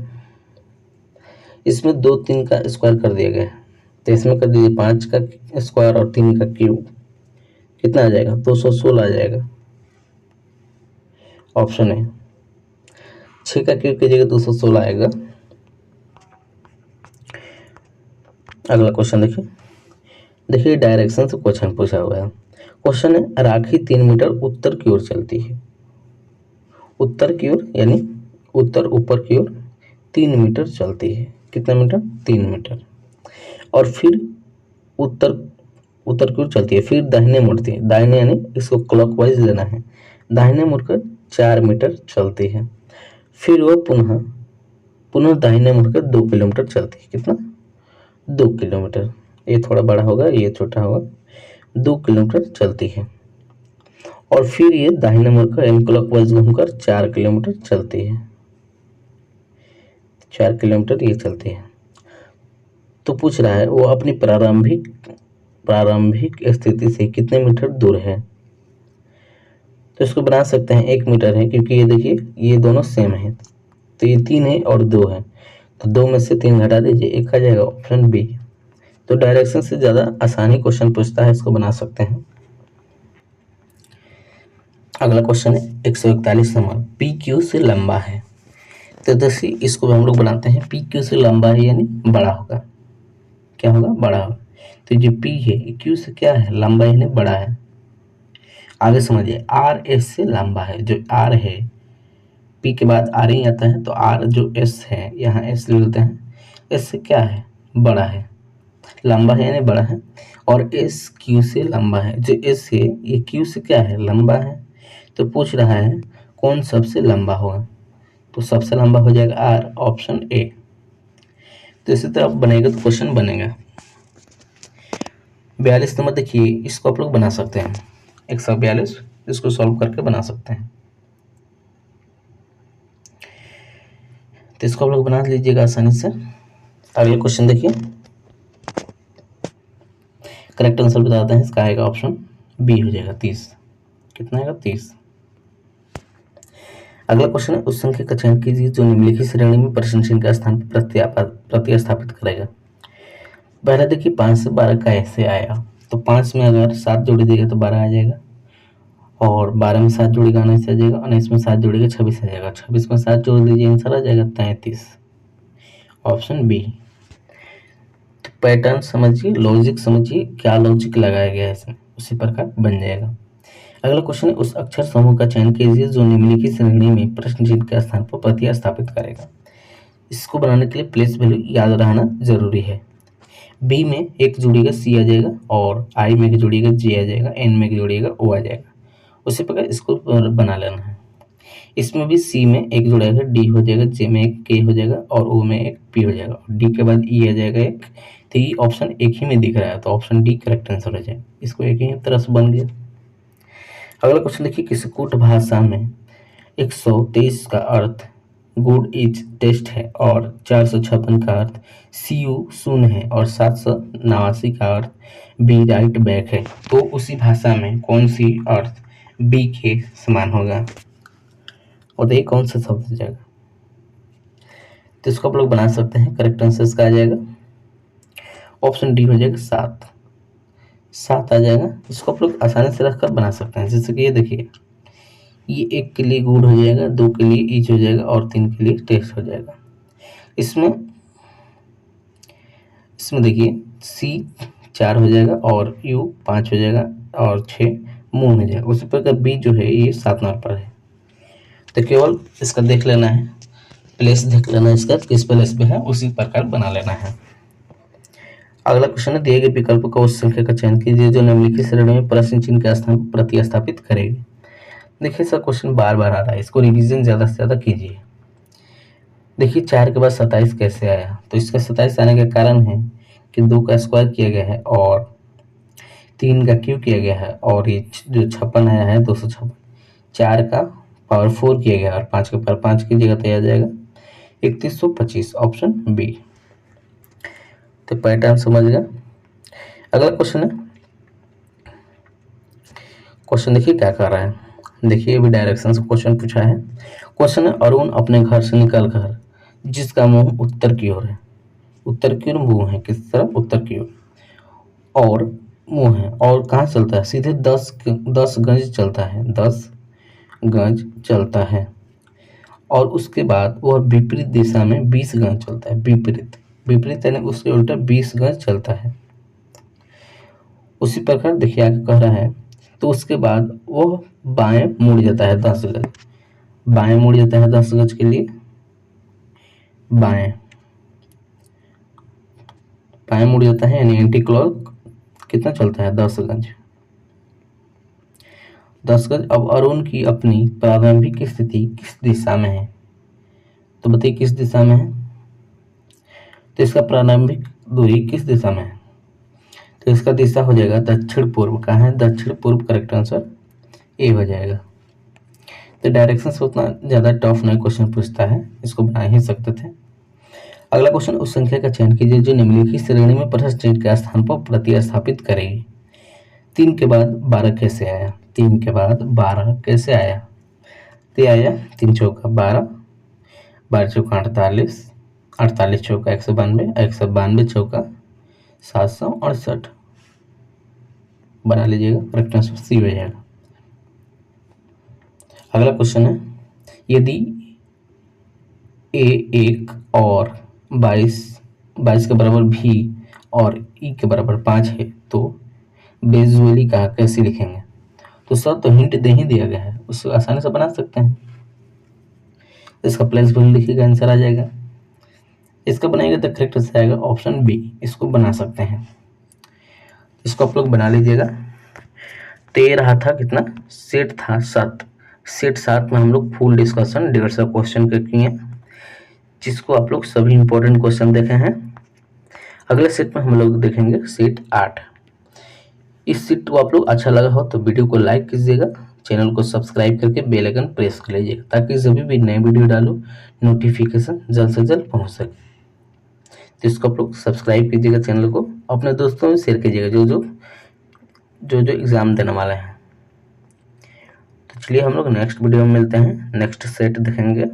इसमें 2 3 का स्क्वायर कर दिया गया है, तो इसमें कर दीजिए 5 का स्क्वायर और 3 का क्यूब, कितना आ जाएगा? 216 आ जाएगा। ऑप्शन है। 6 का क्यूब कीजिएगा 216 आएगा। अगला क्वेश्चन देखिए। देखिए डायरेक्शन से क्वेश्चन पूछा हुआ है। क्वेश्चन है राखी 3 मीटर उत्तर की ओर चलती है। उत्तर की ओर यानी उत्तर ऊपर की ओर 3 मीटर चलती है। कितना मीटर? 3 मीटर। और फिर उत्तर उत्तर की ओर चलती है, फिर दाहिने मुड़ती है। दाहिने यानी इसको क्लॉकवाइज लेना है। दाहिने मुड़कर 4 मीटर चलती है। फिर वह पुनः पुनः दाहिने मुड़कर 2 किलोमीटर चलती है। कितना? 2 किलोमीटर। ये थोड़ा बड़ा होगा, ये छोटा होगा। 2 किलोमीटर चलती है और फिर ये दाहिने मुड़कर एंटी क्लॉकवाइज घूमकर 4 किलोमीटर चलती है। 4 किलोमीटर ये चलती है। तो पूछ रहा है वो अपनी प्रारंभिक स्थिति से कितने मीटर दूर है। तो इसको बना सकते हैं 1 मीटर है, क्योंकि ये देखिए ये दोनों सेम है। तो ये 3 है और 2 है, तो 2 में से 3 घटा दीजिए, 1 आ जाएगा, ऑप्शन बी। तो डायरेक्शन से ज़्यादा आसानी क्वेश्चन पूछता है, इसको बना सकते हैं। अगला क्वेश्चन है 141 नंबर, पी क्यू से लंबा है। तो जैसे इसको भी हम लोग बनाते हैं, पी क्यू से लंबा है यानी बड़ा होगा। क्या होगा? बड़ा होगा। तो जो पी है क्यू से क्या है? लंबा यानी बड़ा है। आगे समझिए, आर एस से लंबा है। जो आर है, पी के बाद आर ही आता है, तो आर जो एस है, यहाँ एस ले लेते हैं, एस से क्या है? बड़ा है। लंबा है यानी बड़ा है। और एस क्यू से लंबा है। जो एस है ये क्यू से क्या है? लंबा है। तो पूछ रहा है कौन सबसे लंबा होगा। तो सबसे लंबा हो जाएगा आर, ऑप्शन ए। तो इसी तरह बनेगा तो क्वेश्चन बनेगा। 42 नंबर देखिए, इसको आप लोग बना सकते हैं। 142 इसको सॉल्व करके बना सकते हैं। तो इसको आप लोग बना लीजिएगा आसानी से। अगला क्वेश्चन देखिए, करेक्ट आंसर बताते हैं। इसका आएगा ऑप्शन बी हो जाएगा 30। कितना आएगा? 30। अगला क्वेश्चन है, उस संख्या का चयन कीजिए जो निम्नलिखित श्रेणी में प्रश्न चिन्ह का स्थान प्रतिस्थापित करेगा। पहले देखिए 5 से 12 का ऐसे आया, तो 5 में अगर 7 जोड़ी देगा तो 12 आ जाएगा, और 12 में 7 जोड़ेगा 19 आ जाएगा, 19 में 7 जोड़ेगा 26 आ जाएगा, 26 में 7 जोड़ दीजिए, आंसर आ जाएगा 33, ऑप्शन बी। तो पैटर्न समझिए, लॉजिक समझिए, क्या लॉजिक लगाया गया है इसमें, उसी प्रकार बन जाएगा। अगला क्वेश्चन है, उस अक्षर समूह का चयन कीजिए जो निम्नलिखित श्रेणी में प्रश्न चिन्ह के स्थान पर प्रतिस्थापित करेगा। इसको बनाने के लिए प्लेस वैल्यू याद रहना जरूरी है। बी में एक जुड़ेगा सी आ जाएगा, और आई में एक जुड़ेगा जे आ जाएगा, एन में एक जुड़ेगा ओ आ जाएगा। उसी प्रकार इसको बना लेना है। इसमें भी सी में एक जुड़ेगा डी हो जाएगा, जे में एक के हो जाएगा, और ओ में एक पी हो जाएगा, और डी के बाद ई आ जाएगा एक। तो ये ऑप्शन एक ही में दिख रहा है, तो ऑप्शन डी करेक्ट आंसर हो जाएगा। इसको एक ही तरह से बन गया। अगला क्वेश्चन देखिए, किसी कूट भाषा में 123 का अर्थ गुड इज टेस्ट है, और 456 का अर्थ सी यू सुन है, और 789 का अर्थ बी राइट बैक है। तो उसी भाषा में कौन सी अर्थ बी के समान होगा? और देखिए कौन सा शब्द हो जाएगा। तो इसको आप लोग बना सकते हैं। करेक्ट आंसर इसका आ जाएगा ऑप्शन डी हो जाएगा 7। 7 आ जाएगा। इसको आप लोग आसानी से रखकर बना सकते हैं। जैसे कि ये देखिए, ये 1 के लिए गुड हो जाएगा, 2 के लिए ईच हो जाएगा, और 3 के लिए टेस्ट हो जाएगा। इसमें देखिए सी 4 हो जाएगा, और यू 5 हो जाएगा, और 6 मून हो जाएगा। उसी प्रकार बी जो है ये 7 नंबर पर है। तो केवल इसका देख लेना है, प्लेस देख लेना है इसका किस प्लेस पे है, उसी प्रकार बना लेना है। अगला क्वेश्चन है, दिए गए विकल्प का उस संख्या का चयन कीजिए जो निम्नलिखित श्रेणी में प्रश्न चिन्ह के स्थान पर प्रतिस्थापित करेगी। देखिए सर क्वेश्चन बार बार आ रहा है, इसको रिवीजन ज़्यादा से ज़्यादा कीजिए। देखिए 4 के बाद 27 कैसे आया? तो इसका 27 आने का कारण है कि 2 का स्क्वायर किया गया है, और 3 का क्यूब किया गया है, और ये जो 56 आया है 256, 4 का पावर 4 किया गया है, और 5 का पावर 5 की जगह तो आ जाएगा 3125, ऑप्शन बी। तो पैटर्न समझ गए। अगला क्वेश्चन है, क्वेश्चन देखिए क्या कर रहा है। देखिए अभी डायरेक्शन से क्वेश्चन पूछा है। क्वेश्चन है, अरुण अपने घर से निकल कर जिसका मुंह उत्तर की ओर है, उत्तर की ओर मुंह है, किस तरफ? उत्तर की ओर, और मुंह है, और कहाँ चलता है? सीधे 10 गज चलता है, 10 गज चलता है, और उसके बाद वह विपरीत दिशा में 20 गज चलता है। विपरीत यानी उसके उल्टा 20 गज चलता है। उसी प्रकार देखिए आगे कह रहा है, तो उसके बाद वह बाएं मुड़ जाता है 10 गज, बाएं मुड़ जाता है 10 गज के लिए, बाएं मुड़ जाता है, यानी एंटी क्लॉक कितना चलता है? 10 गज, 10 गज। अब अरुण की अपनी प्रारंभिक स्थिति किस दिशा में है? तो बताइए किस दिशा में है? तो इसका प्रारंभिक दूरी किस दिशा में है? तो इसका दिशा हो जाएगा दक्षिण पूर्व। कहाँ है? दक्षिण पूर्व। करेक्ट आंसर ए हो जाएगा। तो डायरेक्शन से उतना ज़्यादा टफ नहीं क्वेश्चन पूछता है, इसको बना ही सकते थे। अगला क्वेश्चन, उस संख्या का चयन कीजिए जो निम्नलिखित श्रेणी में प्रतिशत के स्थान पर प्रतिस्थापित करेगी। 3 के बाद 12 कैसे आया? 3 के बाद 12 कैसे आया? तो आया 3 चौका 12, 12 चौका 48, 48 चौका 192, 192 चौका 768। बना लीजिएगा, करेक्ट आंसर सी हो जाएगा। अगला क्वेश्चन है, यदि A1 और 22 के बराबर भी और E के बराबर 5 है तो बेजुअली कहा कैसे लिखेंगे? तो सब तो हिंट दे ही दिया गया है, उसको आसानी से बना सकते हैं। इसका प्लेस वैल्यू लिखिएगा, आंसर आ जाएगा। इसका बनाएगा तो करेक्ट आंसर आएगा ऑप्शन बी, इसको बना सकते हैं। इसको आप लोग बना लीजिएगा। तो ये रहा था कितना, सेट था 7। सेट 7 में हम लोग फुल डिस्कशन 150 क्वेश्चन के किए, जिसको आप लोग सभी इंपॉर्टेंट क्वेश्चन देखे हैं। अगले सेट में हम लोग देखेंगे सेट 8। इस सेट को आप लोग अच्छा लगा हो तो वीडियो को लाइक कीजिएगा, चैनल को सब्सक्राइब करके बेल आइकन प्रेस कर लीजिएगा ताकि जब भी नए वीडियो डालो नोटिफिकेशन जल्द से जल्द पहुंच सके। तो इसको आप लोग सब्सक्राइब कीजिएगा, चैनल को अपने दोस्तों में शेयर कीजिएगा जो एग्ज़ाम देने वाले हैं। तो चलिए हम लोग नेक्स्ट वीडियो में मिलते हैं, नेक्स्ट सेट देखेंगे।